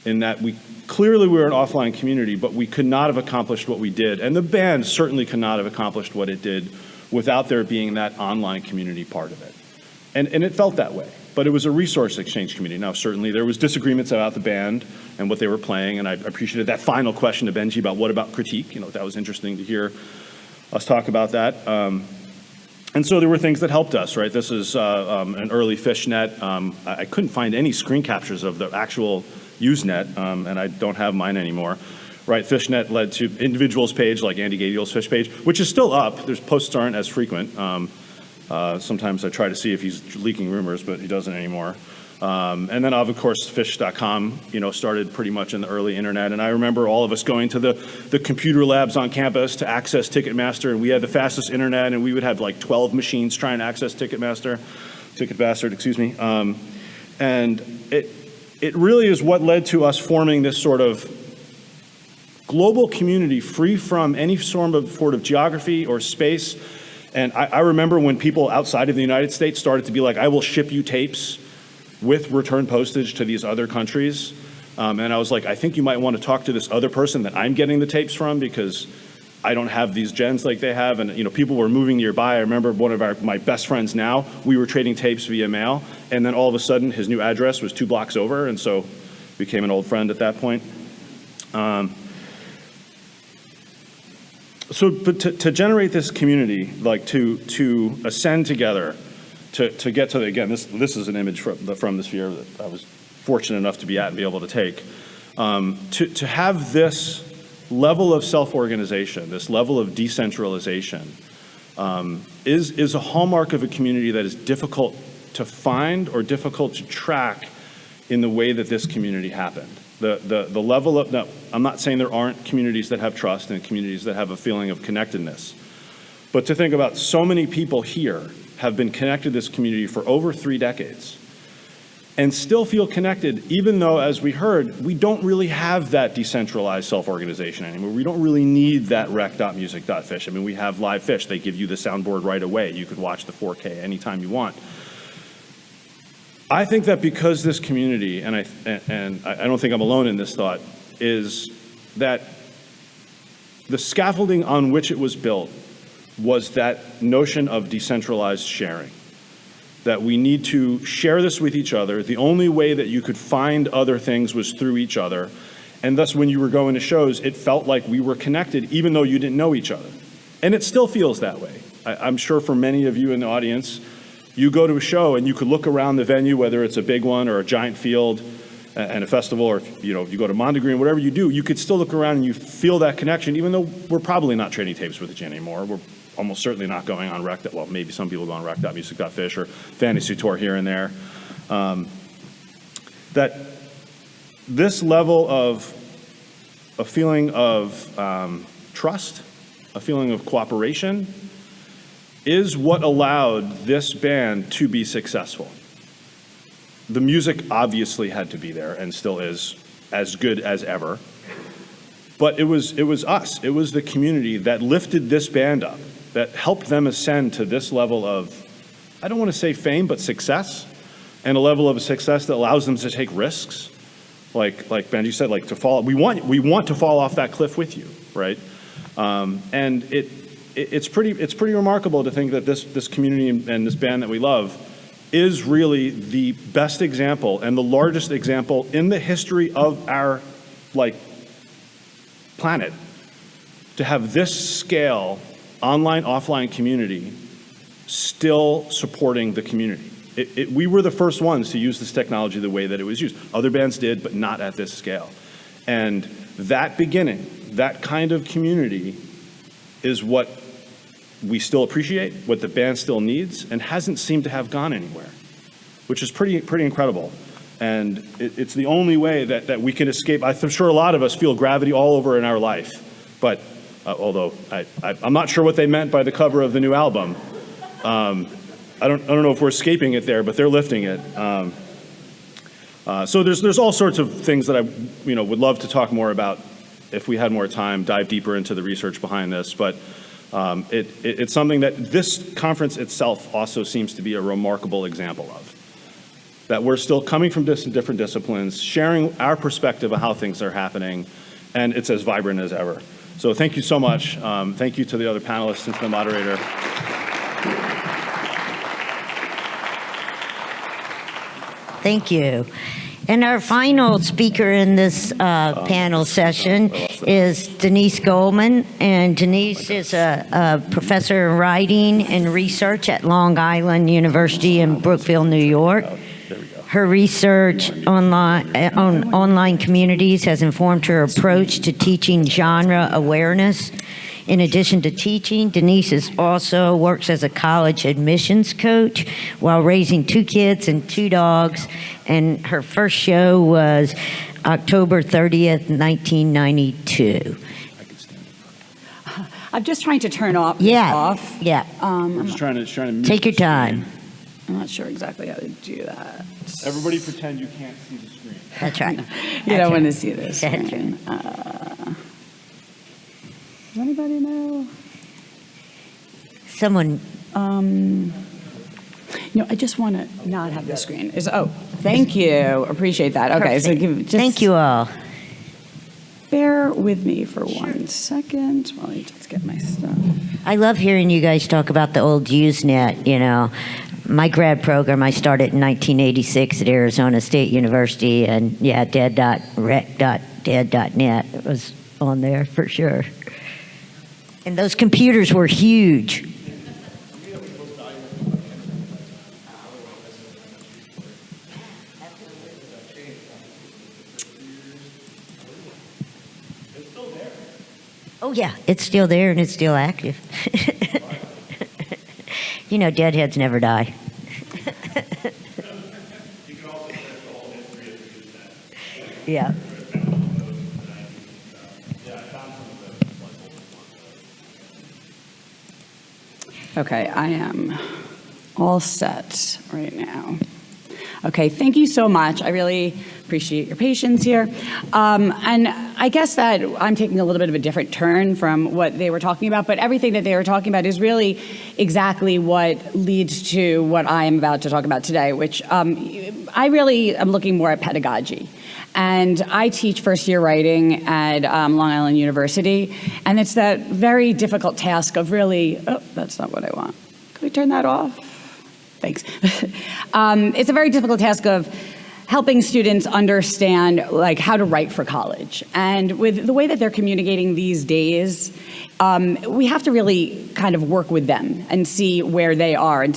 in that we were an offline community, but we could not have accomplished what we did. And the band certainly could not have accomplished what it did without there being that online community part of it. And it felt that way. But it was a resource exchange community. Now, certainly there was disagreements about the band and what they were playing, and I appreciated that final question to Benji about what about critique. You know, that was interesting to hear us talk about that. And so there were things that helped us, right? This is an early Fishnet. I couldn't find any screen captures of the actual Usenet, and I don't have mine anymore. Right, Fishnet led to individuals page, like Andy Gadiel's Fish page, which is still up. There's posts aren't as frequent. Sometimes I try to see if he's leaking rumors, but he doesn't anymore. And then, of course, Phish.com, you know, started pretty much in the early internet. And I remember all of us going to the computer labs on campus to access Ticketmaster, and we had the fastest internet, and we would have like 12 machines trying to access Ticketbastard, excuse me. And it really is what led to us forming this sort of global community free from any sort of geography or space. And I remember when people outside of the United States started to be like, I will ship you tapes with return postage to these other countries. And I was like, I think you might want to talk to this other person that I'm getting the tapes from, because I don't have these gens like they have. And, you know, people were moving nearby. I remember one of my best friends now, we were trading tapes via mail. And then all of a sudden his new address was 2 blocks over. And so became an old friend at that point. But to generate this community, like to ascend together, to get to again, this is an image from the sphere that I was fortunate enough to be at and be able to take. To have this level of self-organization, this level of decentralization, is a hallmark of a community that is difficult to find or difficult to track in the way that this community happened. The level of, no, I'm not saying there aren't communities that have trust and communities that have a feeling of connectedness, but to think about so many people here have been connected to this community for over 3 decades and still feel connected, even though, as we heard, we don't really have that decentralized self-organization anymore. We don't really need that rec.music.fish. I mean, we have Live Fish. They give you the soundboard right away. You could watch the 4K anytime you want. I think that because this community, and I don't think I'm alone in this thought, is that the scaffolding on which it was built was that notion of decentralized sharing. That we need to share this with each other. The only way that you could find other things was through each other. And thus, when you were going to shows, it felt like we were connected, even though you didn't know each other. And it still feels that way. I'm sure for many of you in the audience, you go to a show and you could look around the venue, whether it's a big one or a giant field and a festival, or if you go to Mondegreen, whatever you do, you could still look around and you feel that connection, even though we're probably not trading tapes with each other anymore. We're almost certainly not going on rec. Well, maybe some people go on rec.music.fish or Fantasy Tour here and there. That this level of a feeling of trust, a feeling of cooperation, is what allowed this band to be successful. The music obviously had to be there and still is as good as ever. But it was us, it was the community that lifted this band up, that helped them ascend to this level of, I don't want to say fame, but success, and a level of success that allows them to take risks. Like Benji said, like to fall, we want to fall off that cliff with you, right? And it's pretty remarkable to think that this community and this band that we love is really the best example and the largest example in the history of our planet to have this scale online offline community still supporting the community. We were the first ones to use this technology the way that it was used. Other bands did, but not at this scale. And that beginning, that kind of community is what we still appreciate, what the band still needs, and hasn't seemed to have gone anywhere, which is pretty incredible. And it's the only way that we can escape. I'm sure a lot of us feel gravity all over in our life, but although I'm not sure what they meant by the cover of the new album. I don't know if we're escaping it there, but they're lifting it. So there's all sorts of things that I would love to talk more about if we had more time, dive deeper into the research behind this. But it's something that this conference itself also seems to be a remarkable example of. That we're still coming from different disciplines, sharing our perspective of how things are happening, and it's as vibrant as ever. So thank you so much. Thank you to the other panelists and to the moderator. Thank you. And our final speaker in this panel session is Denise Goldman. And Denise is a professor of writing and research at Long Island University in Brookville, New York. Her research on online communities has informed her approach to teaching genre awareness. In addition to teaching, Denise also works as a college admissions coach while raising 2 kids and 2 dogs. And her first show was October 30th, 1992. I'm just trying to turn off. Yeah. I'm just trying to mute Take your the screen. time. I'm not sure exactly how to do that. Everybody pretend you can't see the screen. That's right. You don't want to see this. That's Right? Does anybody know? Someone. I just want to not have the screen. Thank you. Appreciate that. Okay, so Thank you all. Bear with me for 1 second while I just get my stuff. I love hearing you guys talk about the old Usenet, My grad program, I started in 1986 at Arizona State University, and dead.rec.dead.net was on there for sure. And those computers were huge. Oh yeah, it's still there and it's still active. Deadheads never die. Yeah. Okay, I am all set right now. Okay, thank you so much. I really appreciate your patience here. And I guess that I'm taking a little bit of a different turn from what they were talking about, but everything that they were talking about is really exactly what leads to what I am about to talk about today, which I really am looking more at pedagogy. And I teach first-year writing at Long Island University, and it's that very difficult task of really, that's not what I want. Can we turn that off? Thanks. It's a very difficult task of helping students understand how to write for college. And with the way that they're communicating these days, we have to really kind of work with them and see where they are and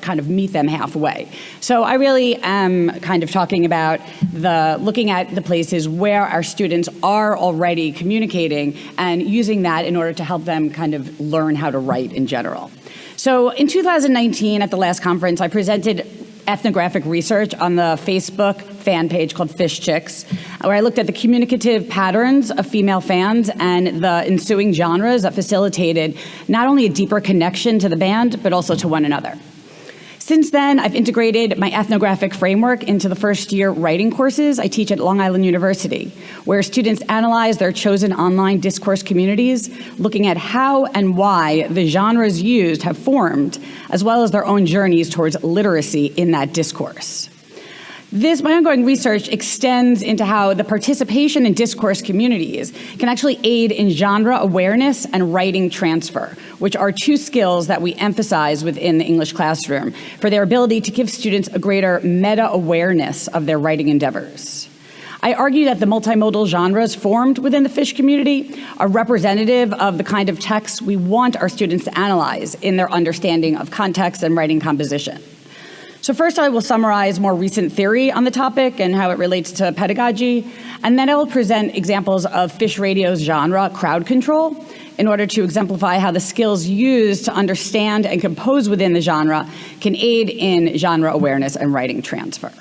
kind of meet them halfway. So I really am kind of talking about looking at the places where our students are already communicating and using that in order to help them kind of learn how to write in general. So in 2019 at the last conference, I presented ethnographic research on the Facebook fan page called Phish Chicks, where I looked at the communicative patterns of female fans and the ensuing genres that facilitated not only a deeper connection to the band, but also to one another. Since then, I've integrated my ethnographic framework into the first-year writing courses I teach at Long Island University, where students analyze their chosen online discourse communities, looking at how and why the genres used have formed, as well as their own journeys towards literacy in that discourse. My ongoing research extends into how the participation in discourse communities can actually aid in genre awareness and writing transfer, which are 2 skills that we emphasize within the English classroom for their ability to give students a greater meta-awareness of their writing endeavors. I argue that the multimodal genres formed within the Phish community are representative of the kind of texts we want our students to analyze in their understanding of context and writing composition. So first I will summarize more recent theory on the topic and how it relates to pedagogy, and then I will present examples of Phish Radio's genre, crowd control, in order to exemplify how the skills used to understand and compose within the genre can aid in genre awareness and writing transfer.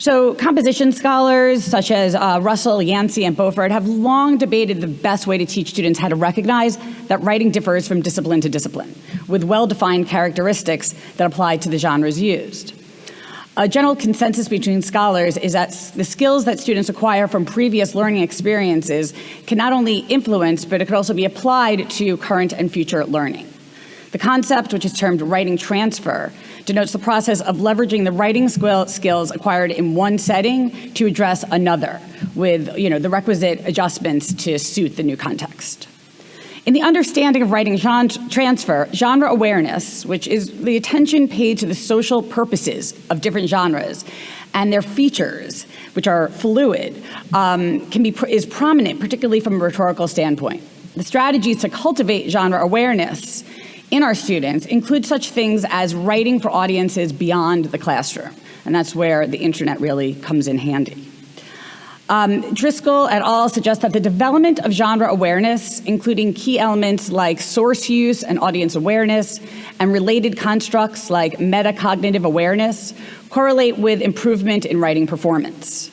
So composition scholars such as Russell, Yancey, and Beaufort have long debated the best way to teach students how to recognize that writing differs from discipline to discipline, with well-defined characteristics that apply to the genres used. A general consensus between scholars is that the skills that students acquire from previous learning experiences can not only influence, but it could also be applied to current and future learning. The concept, which is termed writing transfer, denotes the process of leveraging the writing skills acquired in one setting to address another, with the requisite adjustments to suit the new context. In the understanding of writing transfer, genre awareness, which is the attention paid to the social purposes of different genres and their features, which are fluid, is prominent, particularly from a rhetorical standpoint. The strategies to cultivate genre awareness in our students include such things as writing for audiences beyond the classroom, and that's where the internet really comes in handy. Driscoll et al. Suggest that the development of genre awareness, including key elements like source use and audience awareness, and related constructs like metacognitive awareness, correlate with improvement in writing performance.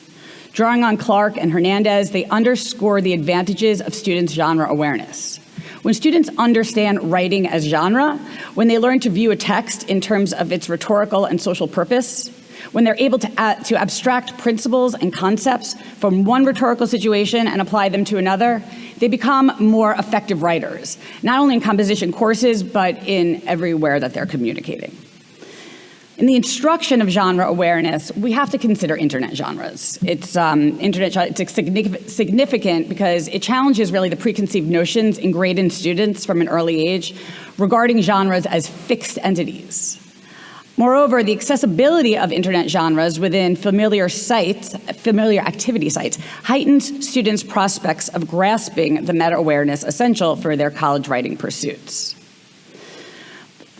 Drawing on Clark and Hernandez, they underscore the advantages of students' genre awareness. When students understand writing as genre, when they learn to view a text in terms of its rhetorical and social purpose, when they're able to abstract principles and concepts from one rhetorical situation and apply them to another, they become more effective writers, not only in composition courses, but in everywhere that they're communicating. In the instruction of genre awareness, we have to consider internet genres. It's significant because it challenges really the preconceived notions ingrained in students from an early age regarding genres as fixed entities. Moreover, the accessibility of internet genres within familiar activity sites, heightens students' prospects of grasping the meta-awareness essential for their college writing pursuits.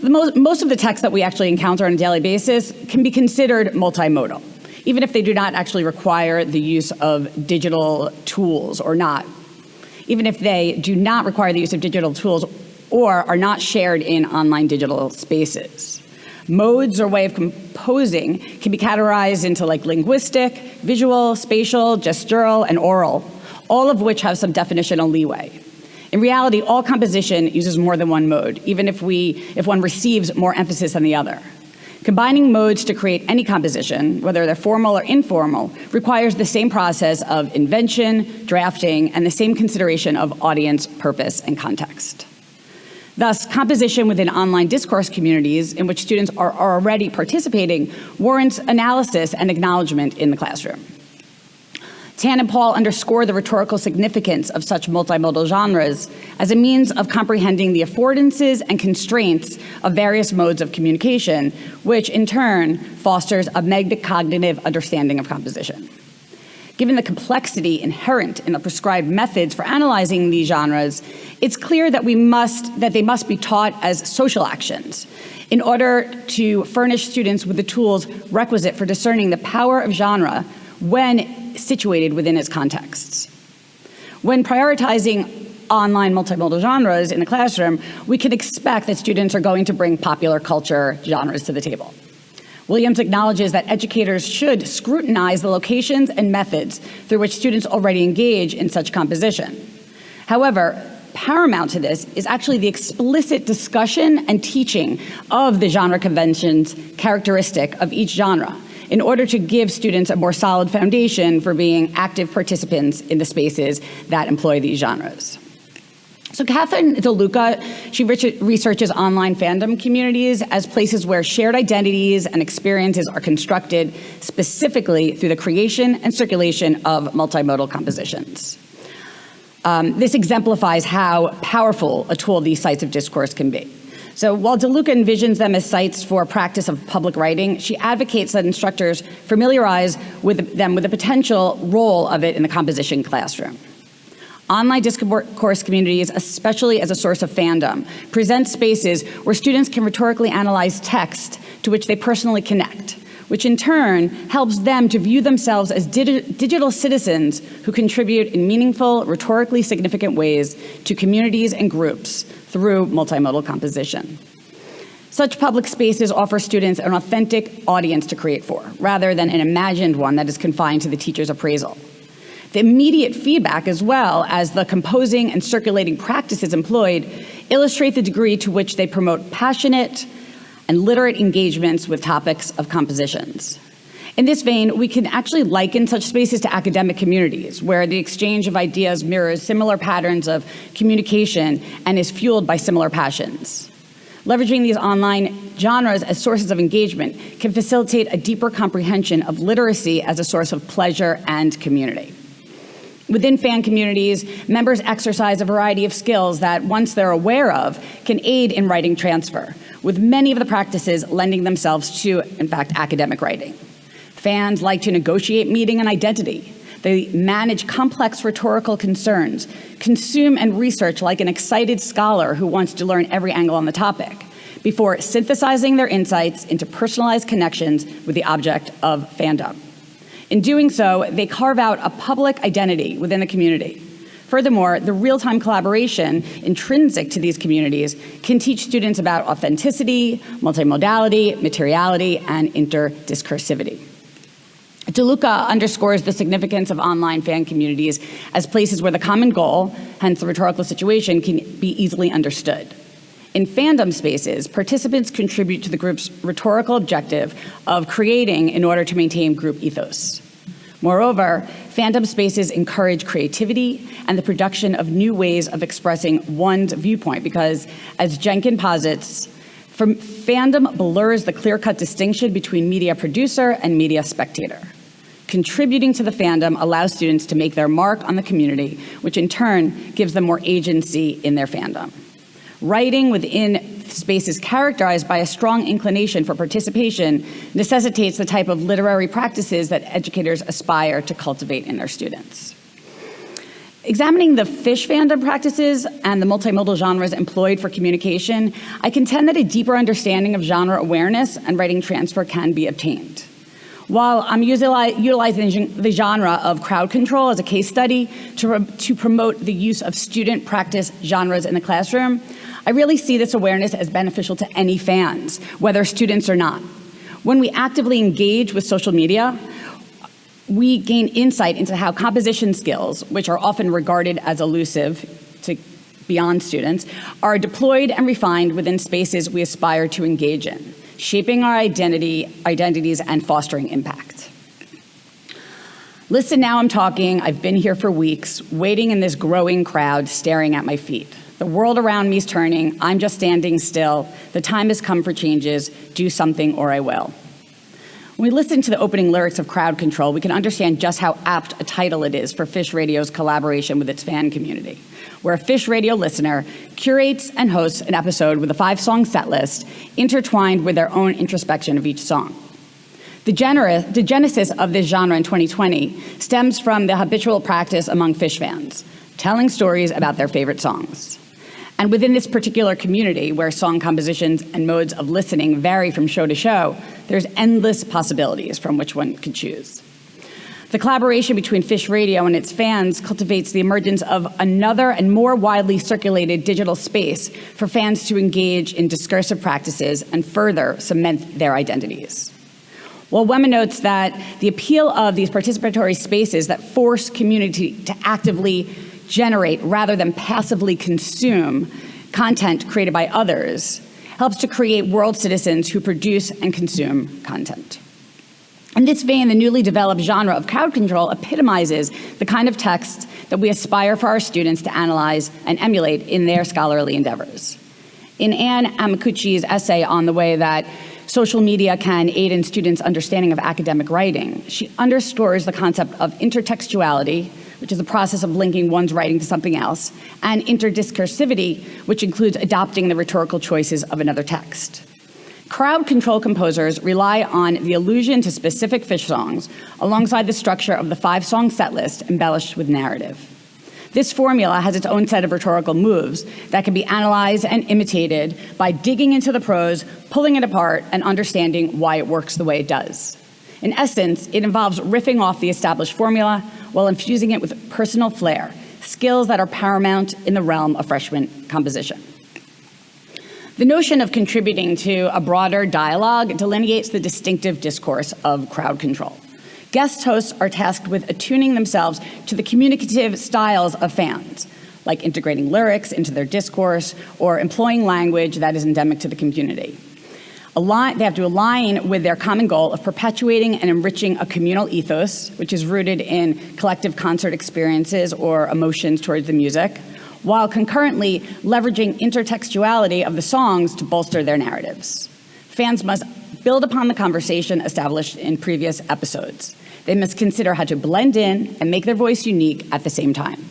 Most of the texts that we actually encounter on a daily basis can be considered multimodal, even if they do not actually require the use of digital tools or not. Even if they do not require the use of digital tools or are not shared in online digital spaces. Modes or way of composing can be categorized into linguistic, visual, spatial, gestural, and oral, all of which have some definitional leeway. In reality, all composition uses more than one mode, even if one receives more emphasis than the other. Combining modes to create any composition, whether they're formal or informal, requires the same process of invention, drafting, and the same consideration of audience, purpose, and context. Thus, composition within online discourse communities in which students are already participating warrants analysis and acknowledgement in the classroom. Tan and Paul underscore the rhetorical significance of such multimodal genres as a means of comprehending the affordances and constraints of various modes of communication, which in turn fosters a metacognitive understanding of composition. Given the complexity inherent in the prescribed methods for analyzing these genres, it's clear that they must be taught as social actions in order to furnish students with the tools requisite for discerning the power of genre when situated within its contexts. When prioritizing online multimodal genres in the classroom, we can expect that students are going to bring popular culture genres to the table. Williams acknowledges that educators should scrutinize the locations and methods through which students already engage in such composition. However, paramount to this is actually the explicit discussion and teaching of the genre conventions characteristic of each genre in order to give students a more solid foundation for being active participants in the spaces that employ these genres. So Catherine DeLuca, she researches online fandom communities as places where shared identities and experiences are constructed specifically through the creation and circulation of multimodal compositions. This exemplifies how powerful a tool these sites of discourse can be. So while DeLuca envisions them as sites for practice of public writing, she advocates that instructors familiarize them with the potential role of it in the composition classroom. Online discourse communities, especially as a source of fandom, present spaces where students can rhetorically analyze text to which they personally connect, which in turn helps them to view themselves as digital citizens who contribute in meaningful, rhetorically significant ways to communities and groups through multimodal composition. Such public spaces offer students an authentic audience to create for, rather than an imagined one that is confined to the teacher's appraisal. The immediate feedback, as well as the composing and circulating practices employed, illustrate the degree to which they promote passionate and literate engagements with topics of compositions. In this vein, we can actually liken such spaces to academic communities, where the exchange of ideas mirrors similar patterns of communication and is fueled by similar passions. Leveraging these online genres as sources of engagement can facilitate a deeper comprehension of literacy as a source of pleasure and community. Within Phan communities, members exercise a variety of skills that, once they're aware of, can aid in writing transfer, with many of the practices lending themselves to, in fact, academic writing. Phans like to negotiate meaning and identity. They manage complex rhetorical concerns, consume and research like an excited scholar who wants to learn every angle on the topic, before synthesizing their insights into personalized connections with the object of fandom. In doing so, they carve out a public identity within the community. Furthermore, the real-time collaboration intrinsic to these communities can teach students about authenticity, multimodality, materiality, and interdiscursivity. DeLuca underscores the significance of online Phan communities as places where the common goal, hence the rhetorical situation, can be easily understood. In fandom spaces, participants contribute to the group's rhetorical objective of creating in order to maintain group ethos. Moreover, fandom spaces encourage creativity and the production of new ways of expressing one's viewpoint because, as Jenkins posits, fandom blurs the clear-cut distinction between media producer and media spectator. Contributing to the fandom allows students to make their mark on the community, which in turn gives them more agency in their fandom. Writing within spaces characterized by a strong inclination for participation necessitates the type of literary practices that educators aspire to cultivate in their students. Examining the Phish fandom practices and the multimodal genres employed for communication, I contend that a deeper understanding of genre awareness and writing transfer can be obtained. While I'm utilizing the genre of crowd control as a case study to promote the use of student practice genres in the classroom, I really see this awareness as beneficial to any fans, whether students or not. When we actively engage with social media, we gain insight into how composition skills, which are often regarded as elusive to beyond students, are deployed and refined within spaces we aspire to engage in, shaping our identities and fostering impact. Listen, now I'm talking. I've been here for weeks, waiting in this growing crowd, staring at my feet. The world around me is turning. I'm just standing still. The time has come for changes. Do something or I will. When we listen to the opening lyrics of Crowd Control, we can understand just how apt a title it is for Phish Radio's collaboration with its fan community, where a Phish Radio listener curates and hosts an episode with a 5-song set list intertwined with their own introspection of each song. The genesis of this genre in 2020 stems from the habitual practice among Phish fans, telling stories about their favorite songs. And within this particular community, where song compositions and modes of listening vary from show to show, there's endless possibilities from which one could choose. The collaboration between Phish Radio and its fans cultivates the emergence of another and more widely circulated digital space for fans to engage in discursive practices and further cement their identities. While Wemma notes that the appeal of these participatory spaces that force community to actively generate rather than passively consume content created by others helps to create world citizens who produce and consume content. In this vein, the newly developed genre of crowd control epitomizes the kind of text that we aspire for our students to analyze and emulate in their scholarly endeavors. In Anne Amakuchi's essay on the way that social media can aid in students' understanding of academic writing, she underscores the concept of intertextuality, which is the process of linking one's writing to something else, and interdiscursivity, which includes adopting the rhetorical choices of another text. Crowd control composers rely on the allusion to specific Phish songs alongside the structure of the 5-song set list embellished with narrative. This formula has its own set of rhetorical moves that can be analyzed and imitated by digging into the prose, pulling it apart, and understanding why it works the way it does. In essence, it involves riffing off the established formula while infusing it with personal flair, skills that are paramount in the realm of freshman composition. The notion of contributing to a broader dialogue delineates the distinctive discourse of crowd control. Guest hosts are tasked with attuning themselves to the communicative styles of fans, like integrating lyrics into their discourse or employing language that is endemic to the community. They have to align with their common goal of perpetuating and enriching a communal ethos, which is rooted in collective concert experiences or emotions towards the music, while concurrently leveraging intertextuality of the songs to bolster their narratives. Fans must build upon the conversation established in previous episodes. They must consider how to blend in and make their voice unique at the same time.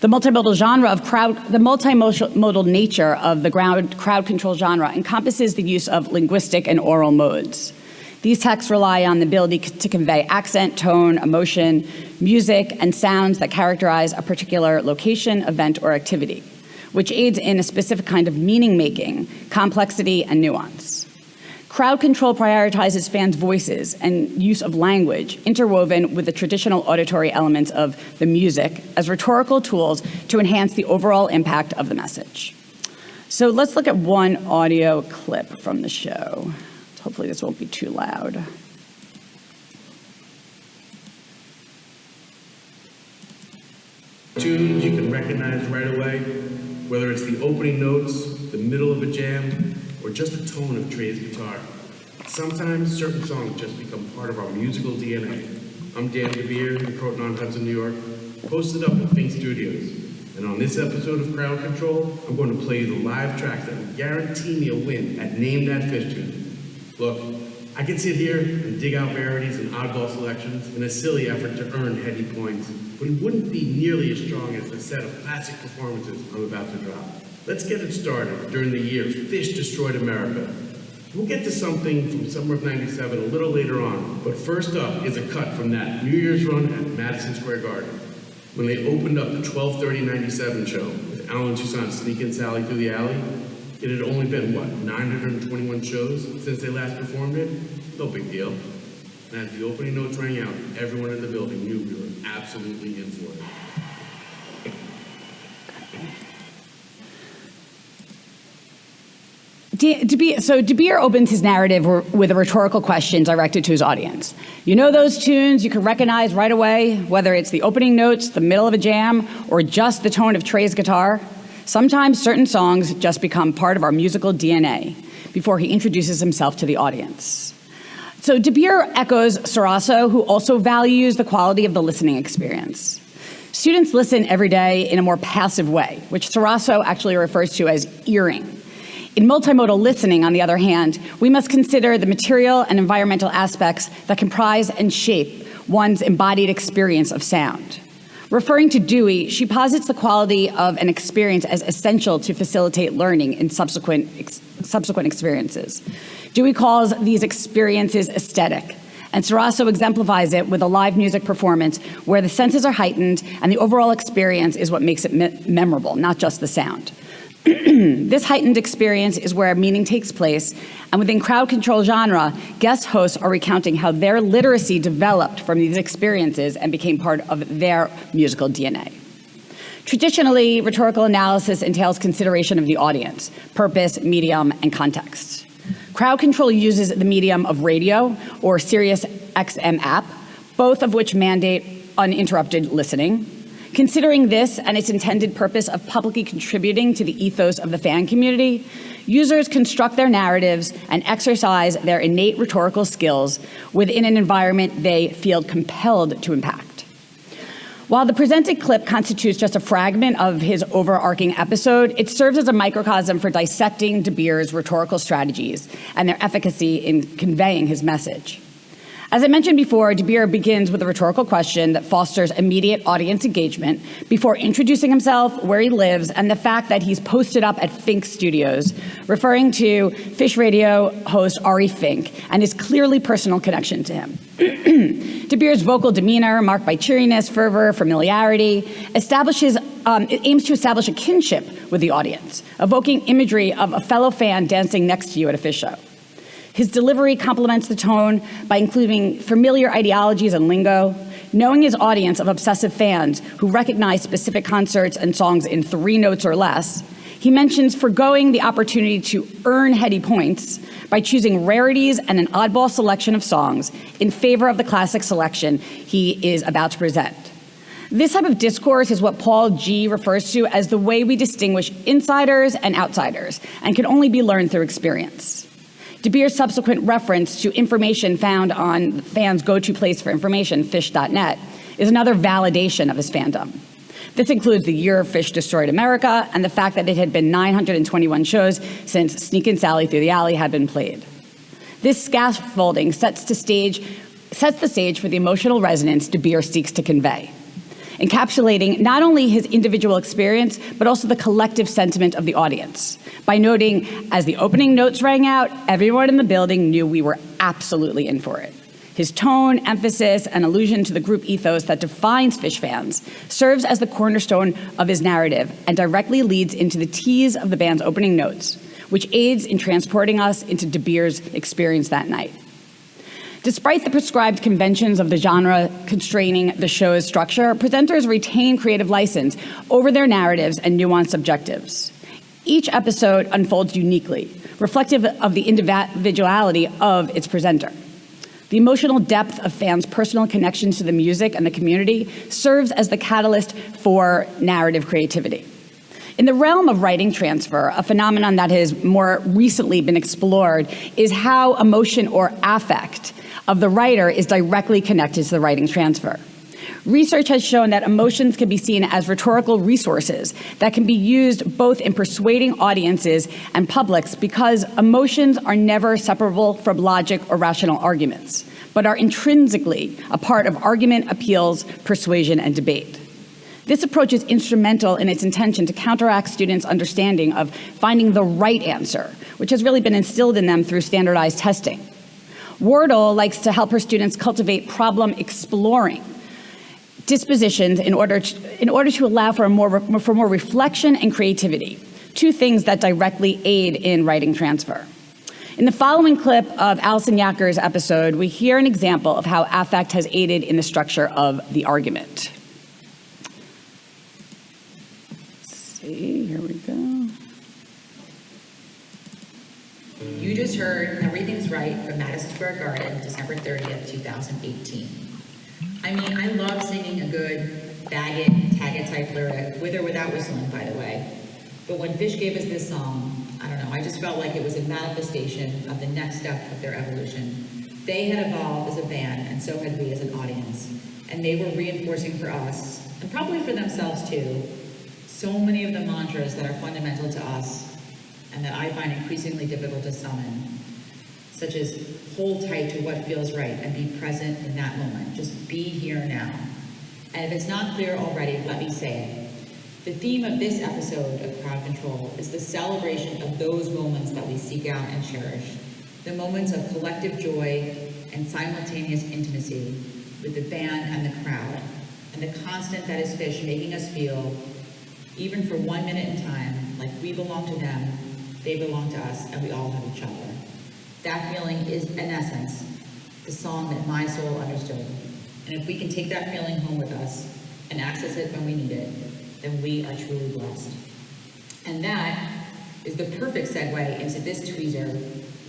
The multimodal nature of the crowd control genre encompasses the use of linguistic and oral modes. These texts rely on the ability to convey accent, tone, emotion, music, and sounds that characterize a particular location, event, or activity, which aids in a specific kind of meaning-making, complexity, and nuance. Crowd control prioritizes fans' voices and use of language interwoven with the traditional auditory elements of the music as rhetorical tools to enhance the overall impact of the message. So let's look at one audio clip from the show. Hopefully this won't be too loud. Tunes you can recognize right away, whether it's the opening notes, the middle of a jam, or just the tone of Trey's guitar. Sometimes certain songs just become part of our musical DNA. I'm Dan DeVere in Croton-on-Hudson, New York, posted up at Phish Studios. And on this episode of Crowd Control, I'm going to play you the live tracks that will guarantee me a win at Name That Phish Tune. Look, I can sit here and dig out rarities and oddball selections in a silly effort to earn heady points, but it wouldn't be nearly as strong as the set of classic performances I'm about to drop. Let's get it started during the years Phish destroyed America. We'll get to something from summer of '97 a little later on, but first up is a cut from that New Year's run at Madison Square Garden, when they opened up the 12/30/97 show with Alan Toussaint's Sneakin' Sally Through the Alley. It had only been, 921 shows since they last performed it? No big deal. And as the opening notes rang out, everyone in the building knew we were absolutely in for it. DeVere opens his narrative with a rhetorical question directed to his audience. You know those tunes you can recognize right away, whether it's the opening notes, the middle of a jam, or just the tone of Trey's guitar? Sometimes certain songs just become part of our musical DNA before he introduces himself to the audience. So DeVere echoes Sarasso, who also values the quality of the listening experience. Students listen every day in a more passive way, which Sarasso actually refers to as earing. In multimodal listening, on the other hand, we must consider the material and environmental aspects that comprise and shape one's embodied experience of sound. Referring to Dewey, she posits the quality of an experience as essential to facilitate learning in subsequent experiences. Dewey calls these experiences aesthetic, and Sarasso exemplifies it with a live music performance where the senses are heightened and the overall experience is what makes it memorable, not just the sound. This heightened experience is where meaning takes place, and within crowd control genre, guest hosts are recounting how their literacy developed from these experiences and became part of their musical DNA. Traditionally, rhetorical analysis entails consideration of the audience, purpose, medium, and context. Crowd control uses the medium of radio or Sirius XM app, both of which mandate uninterrupted listening. Considering this and its intended purpose of publicly contributing to the ethos of the fan community, users construct their narratives and exercise their innate rhetorical skills within an environment they feel compelled to impact. While the presented clip constitutes just a fragment of his overarching episode, it serves as a microcosm for dissecting DeVere's rhetorical strategies and their efficacy in conveying his message. As I mentioned before, DeVere begins with a rhetorical question that fosters immediate audience engagement before introducing himself, where he lives, and the fact that he's posted up at Phish Studios, referring to Phish radio host Ari Fink and his clearly personal connection to him. DeVere's vocal demeanor, marked by cheeriness, fervor, familiarity, aims to establish a kinship with the audience, evoking imagery of a fellow fan dancing next to you at a Phish show. His delivery complements the tone by including familiar ideologies and lingo. Knowing his audience of obsessive fans who recognize specific concerts and songs in 3 notes or less, he mentions forgoing the opportunity to earn heady points by choosing rarities and an oddball selection of songs in favor of the classic selection he is about to present. This type of discourse is what Paul G. refers to as the way we distinguish insiders and outsiders, and can only be learned through experience. De Beers' subsequent reference to information found on Phan's go-to place for information, Phish.net, is another validation of his fandom. This includes the year Phish destroyed America and the fact that it had been 921 shows since Sneakin' Sally Through the Alley had been played. This scaffolding sets the stage for the emotional resonance De Beers seeks to convey, encapsulating not only his individual experience, but also the collective sentiment of the audience, by noting, as the opening notes rang out, everyone in the building knew we were absolutely in for it. His tone, emphasis, and allusion to the group ethos that defines Phish fans serves as the cornerstone of his narrative and directly leads into the tease of the band's opening notes, which aids in transporting us into De Beers' experience that night. Despite the prescribed conventions of the genre constraining the show's structure, presenters retain creative license over their narratives and nuanced objectives. Each episode unfolds uniquely, reflective of the individuality of its presenter. The emotional depth of fans' personal connections to the music and the community serves as the catalyst for narrative creativity. In the realm of writing transfer, a phenomenon that has more recently been explored is how emotion or affect of the writer is directly connected to the writing transfer. Research has shown that emotions can be seen as rhetorical resources that can be used both in persuading audiences and publics, because emotions are never separable from logic or rational arguments, but are intrinsically a part of argument, appeals, persuasion, and debate. This approach is instrumental in its intention to counteract students' understanding of finding the right answer, which has really been instilled in them through standardized testing. Wardle likes to help her students cultivate problem-exploring dispositions in order to allow for more reflection and creativity, two things that directly aid in writing transfer. In the following clip of Alison Yacker's episode, we hear an example of how affect has aided in the structure of the argument. Let's see, here we go. You just heard Everything's Right from Madison Square Garden, December 30th, 2018. I mean, I love singing a good bag-it, tag-it type lyric, with or without whistling, by the way. But when Phish gave us this song, I don't know, I just felt like it was a manifestation of the next step of their evolution. They had evolved as a band, and so had we as an audience. And they were reinforcing for us, and probably for themselves too, so many of the mantras that are fundamental to us, and that I find increasingly difficult to summon, such as hold tight to what feels right and be present in that moment. Just be here now. And if it's not clear already, let me say it. The theme of this episode of Crowd Control is the celebration of those moments that we seek out and cherish. The moments of collective joy and simultaneous intimacy with the band and the crowd, and the constant that is Phish making us feel, even for 1 minute in time, like we belong to them, they belong to us, and we all have each other. That feeling is, in essence, the song that my soul understood. And if we can take that feeling home with us and access it when we need it, then we are truly blessed. And that is the perfect segue into this tweezer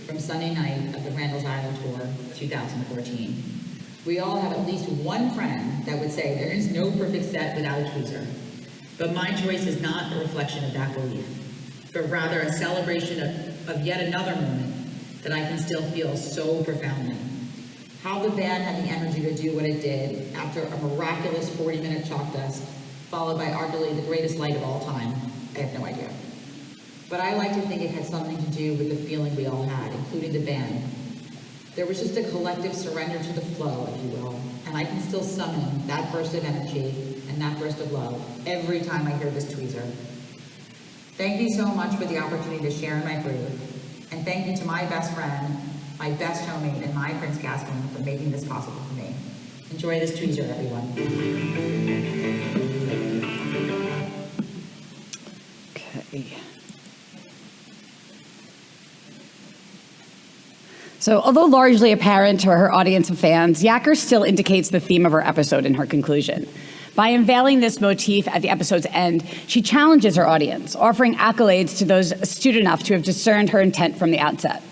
from Sunday night of the Randall's Island Tour 2014. We all have at least one friend that would say there is no perfect set without a tweezer. But my choice is not a reflection of that belief, but rather a celebration of yet another moment that I can still feel so profoundly. How the band had the energy to do what it did after a miraculous 40-minute chalk dust, followed by arguably the greatest light of all time, I have no idea. But I like to think it had something to do with the feeling we all had, including the band. There was just a collective surrender to the flow, if you will, and I can still summon that burst of energy and that burst of love every time I hear this tweezer. Thank you so much for the opportunity to share in my groove. And thank you to my best friend, my best homie, and my Prince Gaskin for making this possible for me. Enjoy this tweezer, everyone. Okay. So, although largely apparent to her audience of fans, Yacker still indicates the theme of her episode in her conclusion. By unveiling this motif at the episode's end, she challenges her audience, offering accolades to those astute enough to have discerned her intent from the outset.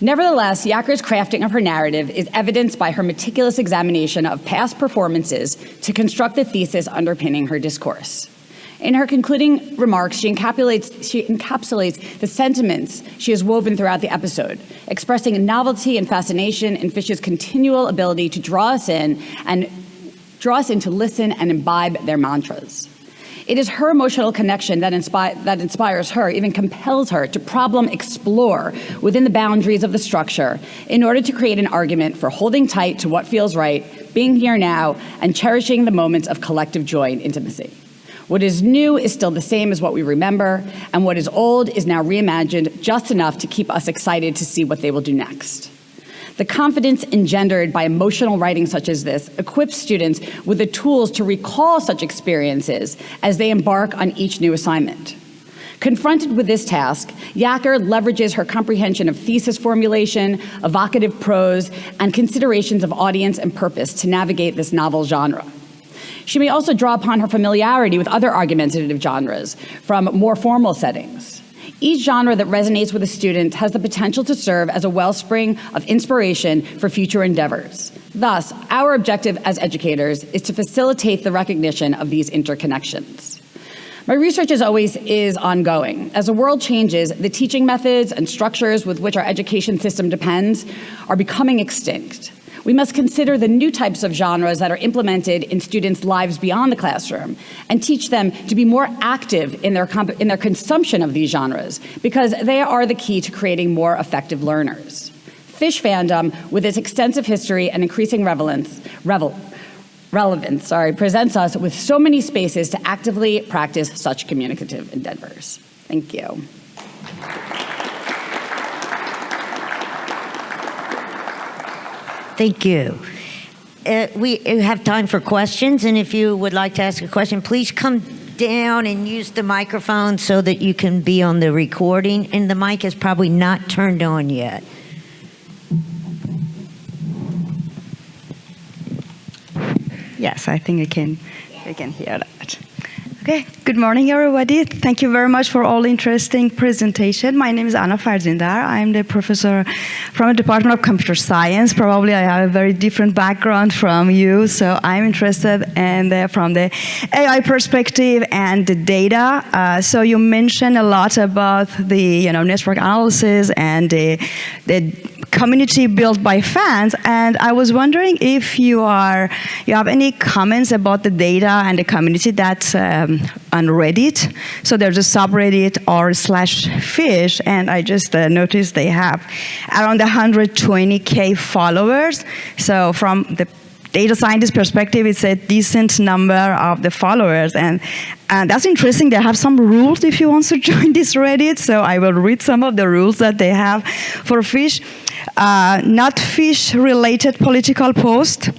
Nevertheless, Yaker's crafting of her narrative is evidenced by her meticulous examination of past performances to construct the thesis underpinning her discourse. In her concluding remarks, she encapsulates the sentiments she has woven throughout the episode, expressing novelty and fascination in Phish's continual ability to draw us in to listen and imbibe their mantras. It is her emotional connection that inspires her, even compels her to problem explore within the boundaries of the structure in order to create an argument for holding tight to what feels right, being here now, and cherishing the moments of collective joy and intimacy. What is new is still the same as what we remember, and what is old is now reimagined just enough to keep us excited to see what they will do next. The confidence engendered by emotional writing such as this equips students with the tools to recall such experiences as they embark on each new assignment. Confronted with this task, Yaker leverages her comprehension of thesis formulation, evocative prose, and considerations of audience and purpose to navigate this novel genre. She may also draw upon her familiarity with other argumentative genres from more formal settings. Each genre that resonates with a student has the potential to serve as a wellspring of inspiration for future endeavors. Thus, our objective as educators is to facilitate the recognition of these interconnections. My research, as always, is ongoing. As the world changes, the teaching methods and structures with which our education system depends are becoming extinct. We must consider the new types of genres that are implemented in students' lives beyond the classroom and teach them to be more active in their consumption of these genres because they are the key to creating more effective learners. Phish fandom, with its extensive history and increasing relevance, presents us with so many spaces to actively practice such communicative endeavors. Thank you. Thank you. We have time for questions, and if you would like to ask a question, please come down and use the microphone so that you can be on the recording, and the mic is probably not turned on yet. Yes, I think I can hear that. Okay, good morning, everybody. Thank you very much for all interesting presentation. My name is Anna Farzindar. I'm the professor from the Department of Computer Science. Probably I have a very different background from you, so I'm interested in from the AI perspective and the data. So you mentioned a lot about the network analysis and the community built by fans, and I was wondering if you have any comments about the data and the community that's on Reddit. So there's a subreddit r/Phish, and I just noticed they have around 120K followers. So from the data scientist perspective, it's a decent number of the followers, and that's interesting. They have some rules if you want to join this Reddit, so I will read some of the rules that they have for Phish. Not Phish-related political post,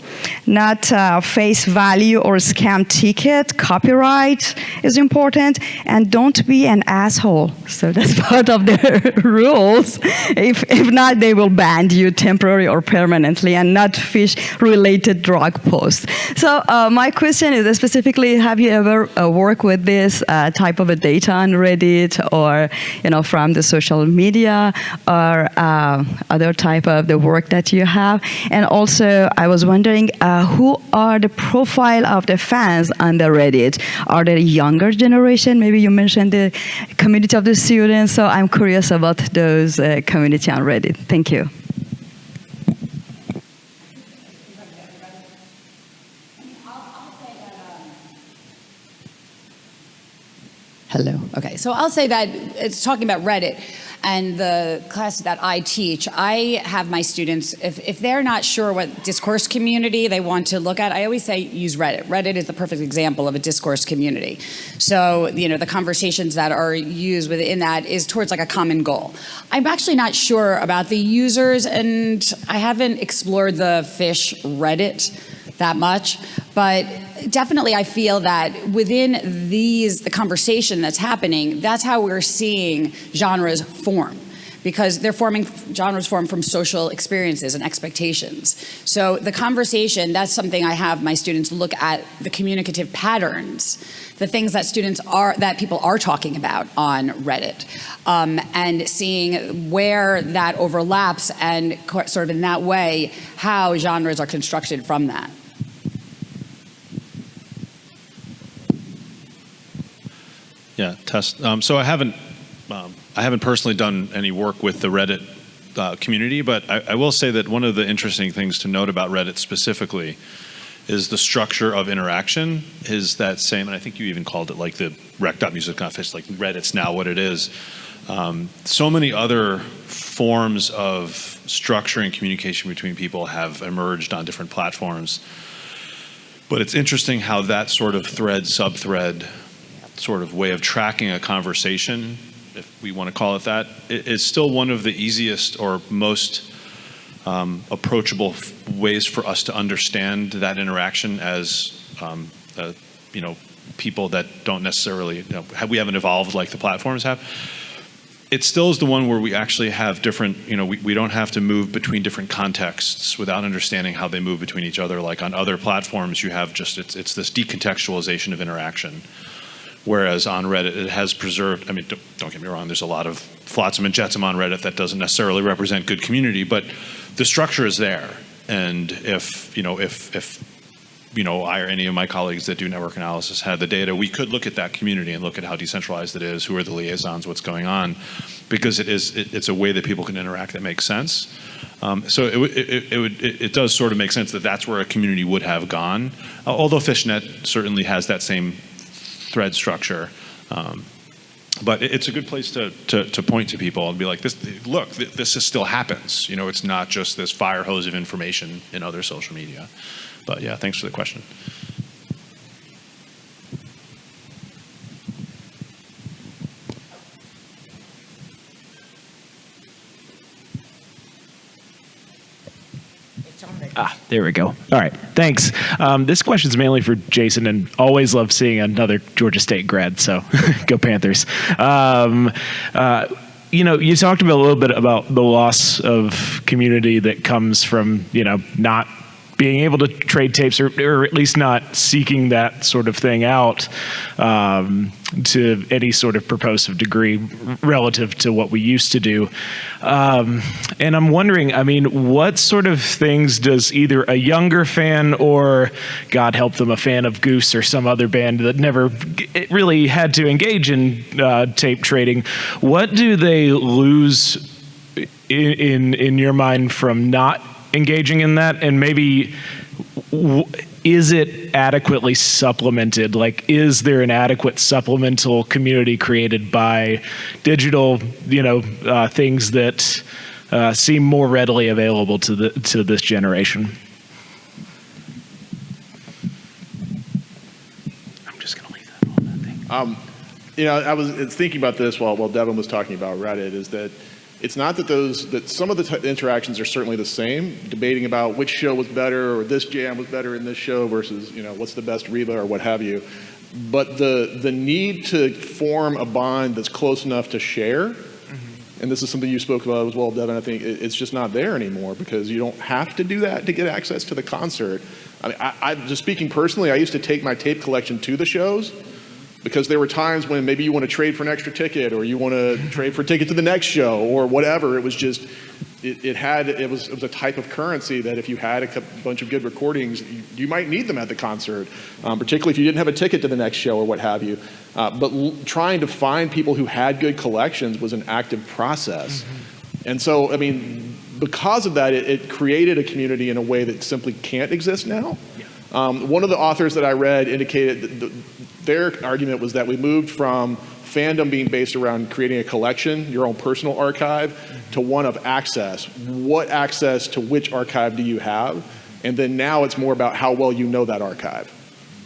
not face value or scam ticket, copyright is important, and don't be an asshole. So that's part of the rules. If not, they will ban you temporarily or permanently, and not Phish-related drug posts. So my question is specifically, have you ever worked with this type of a data on Reddit or from the social media or other type of the work that you have? And also, I was wondering who are the profile of the fans on the Reddit? Are they younger generation? Maybe you mentioned the community of the students, so I'm curious about those community on Reddit. Thank you. Hello. Okay, so I'll say that it's talking about Reddit and the class that I teach. I have my students, if they're not sure what discourse community they want to look at, I always say use Reddit. Reddit is the perfect example of a discourse community. So, the conversations that are used within that is towards like a common goal. I'm actually not sure about the users, and I haven't explored the Phish Reddit that much, but definitely I feel that within the conversation that's happening, that's how we're seeing genres form. because genres form from social experiences and expectations. So the conversation, that's something I have my students look at the communicative patterns, the things that people are talking about on Reddit, and seeing where that overlaps and sort of in that way, how genres are constructed from that. Yeah, test. So I haven't personally done any work with the Reddit community, but I will say that one of the interesting things to note about Reddit specifically is the structure of interaction is that same, and I think you even called it like the rec.music Phish, like Reddit's now what it is. So many other forms of structure and communication between people have emerged on different platforms. But it's interesting how that sort of thread-sub-thread sort of way of tracking a conversation, if we want to call it that, is still one of the easiest or most approachable ways for us to understand that interaction as people that don't necessarily, we haven't evolved like the platforms have. It still is the one where we actually have different, we don't have to move between different contexts without understanding how they move between each other. Like on other platforms, you have just, it's this decontextualization of interaction. Whereas on Reddit, it has preserved, I mean, don't get me wrong, there's a lot of flotsam and jetsam on Reddit that doesn't necessarily represent good community, but the structure is there. And if I or any of my colleagues that do network analysis had the data, we could look at that community and look at how decentralized it is, who are the liaisons, what's going on, because it's a way that people can interact that makes sense. So it does sort of make sense that that's where a community would have gone, although FishNet certainly has that same thread structure. But it's a good place to point to people and be like, this still happens. It's not just this fire hose of information in other social media. But yeah, thanks for the question. There we go. All right, thanks. This question's mainly for Jason, and always love seeing another Georgia State grad, so go Panthers. You talked about a little bit about the loss of community that comes from, not being able to trade tapes or at least not seeking that sort of thing out to any sort of purposive degree relative to what we used to do. And I'm wondering, what sort of things does either a younger fan or, God help them, a fan of Goose or some other band that never really had to engage in tape trading, what do they lose in your mind from not engaging in that? And maybe is it adequately supplemented? Like, is there an adequate supplemental community created by digital, things that seem more readily available to this generation? I'm just going to leave that on that thing. I was thinking about this while Devan was talking about Reddit, is that it's not that some of the interactions are certainly the same, debating about which show was better or this jam was better in this show versus, what's the best Reba or what have you. But the need to form a bond that's close enough to share, and this is something you spoke about as well, Devan, I think it's just not there anymore because you don't have to do that to get access to the concert. I just speaking personally, I used to take my tape collection to the shows, because there were times when maybe you want to trade for an extra ticket or you want to trade for a ticket to the next show or whatever. It was just, it was a type of currency that if you had a bunch of good recordings, you might need them at the concert, particularly if you didn't have a ticket to the next show or what have you. But trying to find people who had good collections was an active process. And so, because of that, it created a community in a way that simply can't exist now. One of the authors that I read indicated that their argument was that we moved from fandom being based around creating a collection, your own personal archive, to one of access. What access to which archive do you have? And then now it's more about how well you know that archive,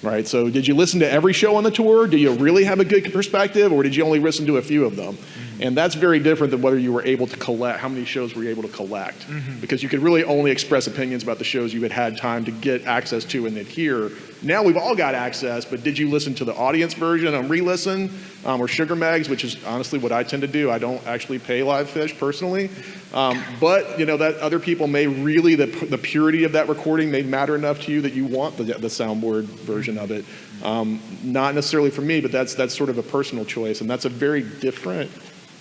right? So did you listen to every show on the tour? Do you really have a good perspective, or did you only listen to a few of them? And that's very different than whether you were able to collect, how many shows were you able to collect. Because you could really only express opinions about the shows you had time to get access to and then hear. Now we've all got access, but did you listen to the audience version on re-listen or Sugar Mags, which is honestly what I tend to do. I don't actually pay Live Phish personally. But that other people may really, the purity of that recording may matter enough to you that you want the soundboard version of it. Not necessarily for me, but that's sort of a personal choice, and that's a very different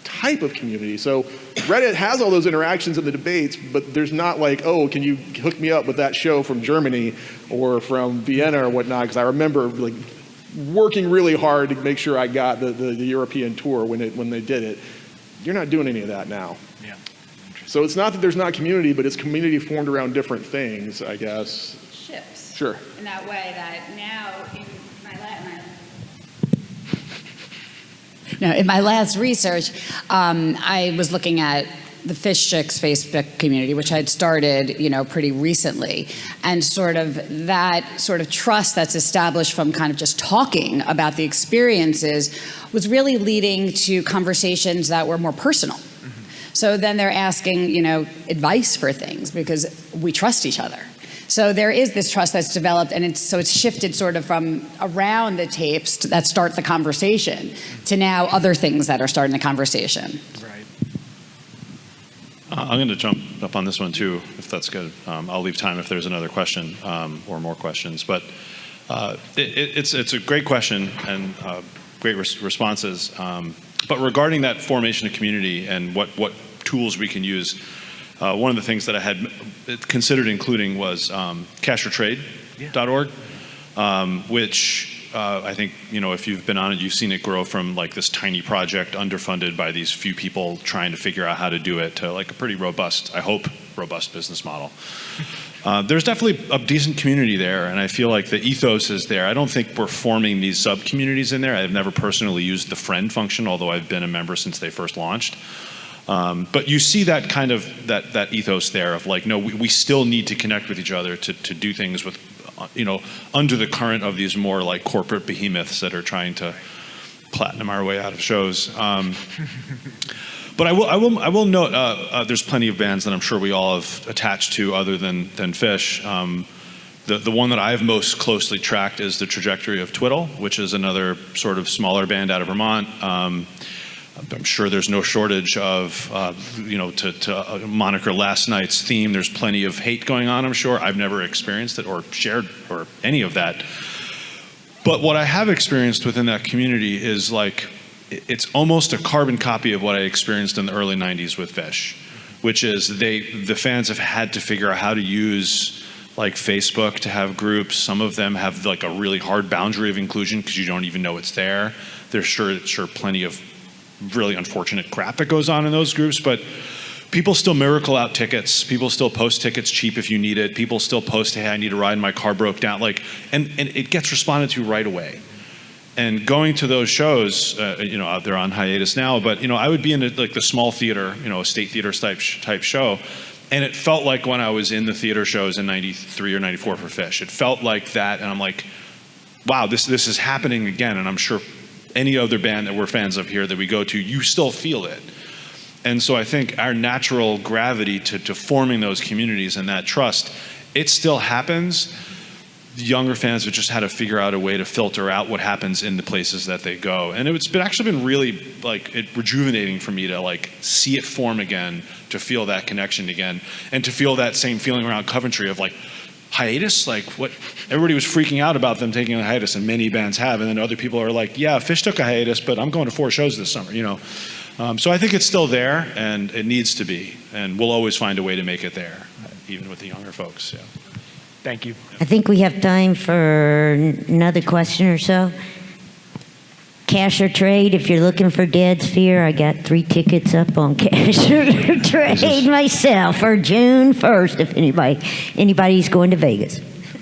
type of community. So Reddit has all those interactions in the debates, but there's not like, oh, can you hook me up with that show from Germany or from Vienna or whatnot? Because I remember like working really hard to make sure I got the European tour when they did it. You're not doing any of that now. Yeah. So it's not that there's not community, but it's community formed around different things, I guess. Shifts. Sure. In that way that in my last research, I was looking at the Phish Chicks Facebook community, which I'd started, pretty recently, and sort of that sort of trust that's established from kind of just talking about the experiences was really leading to conversations that were more personal. So then they're asking, advice for things because we trust each other. So there is this trust that's developed, and it's shifted sort of from around the tapes that start the conversation to now other things that are starting the conversation. Right. I'm going to jump up on this one too, if that's good. I'll leave time if there's another question or more questions. But it's a great question and great responses. But regarding that formation of community and what tools we can use, one of the things that I had considered including was cashortrade.org, which I think, if you've been on it, you've seen it grow from like this tiny project underfunded by these few people trying to figure out how to do it to like a pretty robust, I hope, robust business model. There's definitely a decent community there, and I feel like the ethos is there. I don't think we're forming these sub-communities in there. I've never personally used the friend function, although I've been a member since they first launched. But you see that kind of that ethos there of like, no, we still need to connect with each other to do things with, under the current of these more like corporate behemoths that are trying to platinum our way out of shows. But I will note there's plenty of bands that I'm sure we all have attached to other than Phish. The one that I've most closely tracked is the Trajectory of Twiddle, which is another sort of smaller band out of Vermont. I'm sure there's no shortage of, to moniker last night's theme, there's plenty of hate going on, I'm sure. I've never experienced it or shared or any of that. But what I have experienced within that community is like, it's almost a carbon copy of what I experienced in the early 90s with Phish, which is the fans have had to figure out how to use like Facebook to have groups. Some of them have like a really hard boundary of inclusion because you don't even know it's there. There's sure plenty of really unfortunate crap that goes on in those groups, but people still miracle out tickets. People still post tickets cheap if you need it. People still post, hey, I need a ride, my car broke down. And it gets responded to right away. And going to those shows, they're on hiatus now, but I would be in the small theater, a state theater type show, and it felt like when I was in the theater shows in '93 or '94 for Phish. It felt like that, and I'm like, wow, this is happening again, and I'm sure any other band that we're fans of here that we go to, you still feel it. And so I think our natural gravity to forming those communities and that trust, it still happens. The younger fans have just had to figure out a way to filter out what happens in the places that they go. And it's been really rejuvenating for me to see it form again, to feel that connection again, and to feel that same feeling around Coventry of hiatus, what everybody was freaking out about them taking a hiatus, and many bands have, and then other people are like, yeah, Phish took a hiatus, but I'm going to 4 shows this summer, So I think it's still there, and it needs to be, and we'll always find a way to make it there, even with the younger folks. Yeah. Thank you. I think we have time for another question or so. Cash or Trade, if you're looking for Dad's Fear, I got 3 tickets up on Cash or Trade myself for June 1st if anybody's going to Vegas.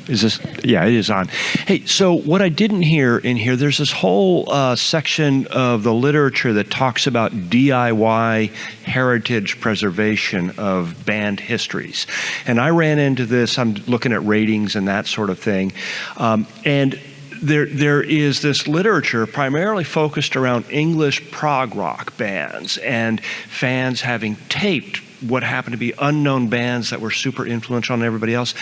Is this? Yeah, it is on. Hey, so what I didn't hear in here, there's this whole section of the literature that talks about DIY heritage preservation of band histories. And I ran into this, I'm looking at ratings and that sort of thing. And there is this literature primarily focused around English prog rock bands and fans having taped what happened to be unknown bands that were super influential on everybody else.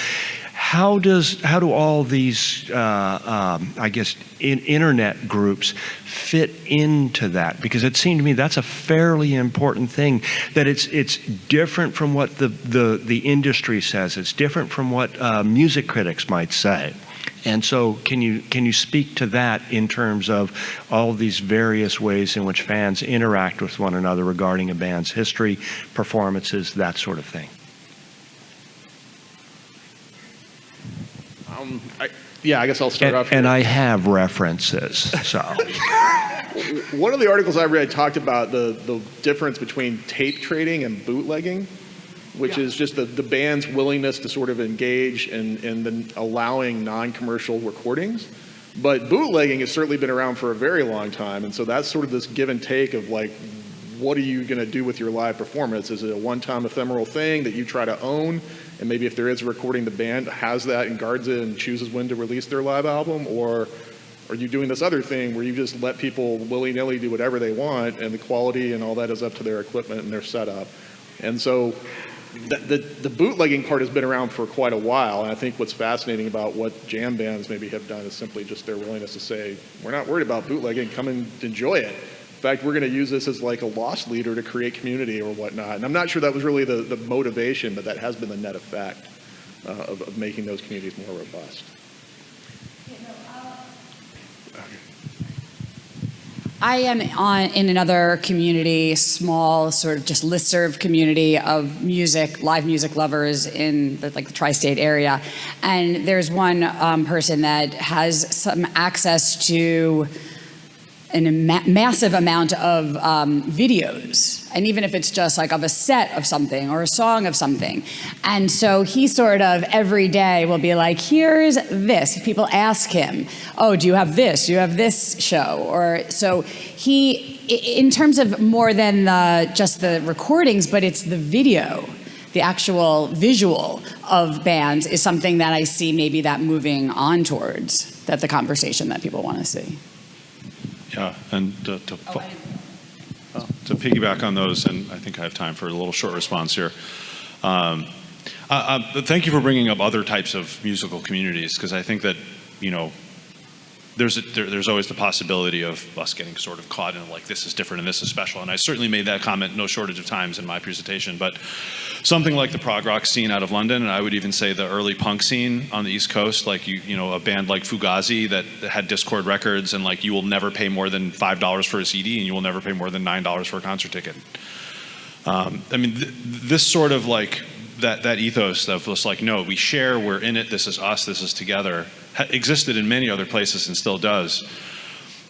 How do all these, I guess, internet groups fit into that? Because it seemed to me that's a fairly important thing, that it's different from what the industry says. It's different from what music critics might say. And so can you speak to that in terms of all of these various ways in which fans interact with one another regarding a band's history, performances, that sort of thing? I guess I'll start off. And I have references, so. One of the articles I read talked about the difference between tape trading and bootlegging, which is just the band's willingness to sort of engage in the allowing non-commercial recordings. But bootlegging has certainly been around for a very long time, and so that's sort of this give and take of like, what are you going to do with your live performance? Is it a one-time ephemeral thing that you try to own? And maybe if there is a recording, the band has that and guards it and chooses when to release their live album? Or are you doing this other thing where you just let people willy-nilly do whatever they want and the quality and all that is up to their equipment and their setup? And so the bootlegging part has been around for quite a while. And I think what's fascinating about what jam bands maybe have done is simply just their willingness to say, we're not worried about bootlegging, come and enjoy it. In fact, we're going to use this as like a loss leader to create community or whatnot. And I'm not sure that was really the motivation, but that has been the net effect of making those communities more robust. I am in another community, small sort of just listserv community of live music lovers in the tri-state area. And there's one person that has some access to a massive amount of videos, and even if it's just like of a set of something or a song of something. And so he sort of every day will be like, here's this. People ask him, oh, do you have this? Do you have this show? Or so he, in terms of more than just the recordings, but it's the video, the actual visual of bands is something that I see maybe that moving on towards, that the conversation that people want to see. Yeah, and to piggyback on those, and I think I have time for a little short response here. Thank you for bringing up other types of musical communities, because I think that, there's always the possibility of us getting sort of caught in like, this is different and this is special. And I certainly made that comment no shortage of times in my presentation, but something like the prog rock scene out of London, and I would even say the early punk scene on the East Coast, like a band like Fugazi that had Discord records, and like you will never pay more than $5 for a CD and you will never pay more than $9 for a concert ticket. This sort of like that ethos of just like, no, we share, we're in it, this is us, this is together, existed in many other places and still does.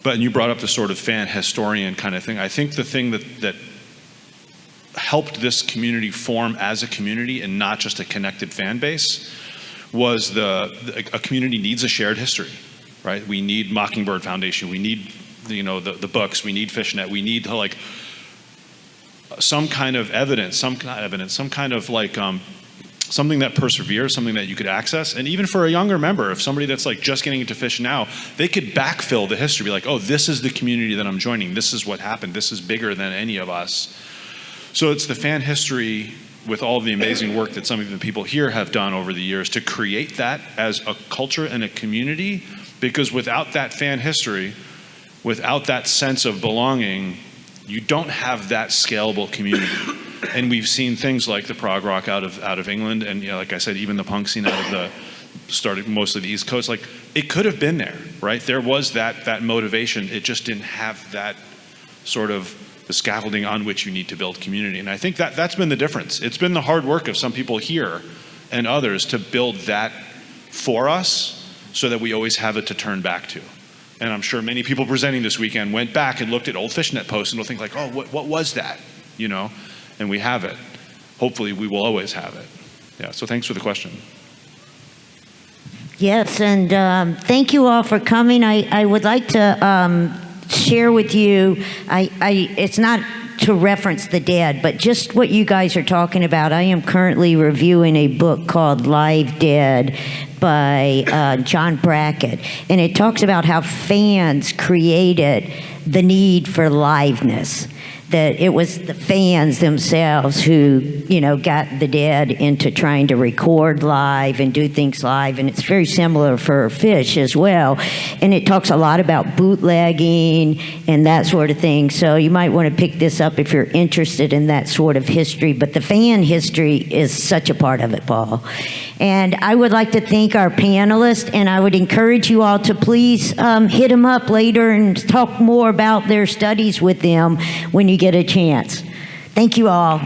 But you brought up the sort of fan historian kind of thing. I think the thing that helped this community form as a community and not just a connected fan base was a community needs a shared history, right? We need Mockingbird Foundation, we need the books, we need Fishnet, we need to like some kind of evidence, some kind of like something that perseveres, something that you could access. And even for a younger member, if somebody that's like just getting into Phish now, they could backfill the history, be like, oh, this is the community that I'm joining, this is what happened, this is bigger than any of us. So it's the fan history with all of the amazing work that some of the people here have done over the years to create that as a culture and a community, because without that fan history, without that sense of belonging, you don't have that scalable community. And we've seen things like the prog rock out of England, and like I said, even the punk scene out of started mostly the East Coast. Like it could have been there, right? There was that motivation. It just didn't have that sort of the scaffolding on which you need to build community. And I think that's been the difference. It's been the hard work of some people here and others to build that for us, so that we always have it to turn back to. And I'm sure many people presenting this weekend went back and looked at old Fishnet posts and will think like, oh, what was that? And we have it. Hopefully we will always have it. Yeah, so thanks for the question. Yes, and thank you all for coming. I would like to share with you, it's not to reference the dead, but just what you guys are talking about. I am currently reviewing a book called Live Dead by John Brackett, and it talks about how fans created the need for liveness. That it was the fans themselves who, got the Dead into trying to record live and do things live, and it's very similar for Phish as well. And it talks a lot about bootlegging and that sort of thing, so you might want to pick this up if you're interested in that sort of history, but the fan history is such a part of it, Paul. And I would like to thank our panelists, and I would encourage you all to please hit them up later and talk more about their studies with them when you get a chance. Thank you all.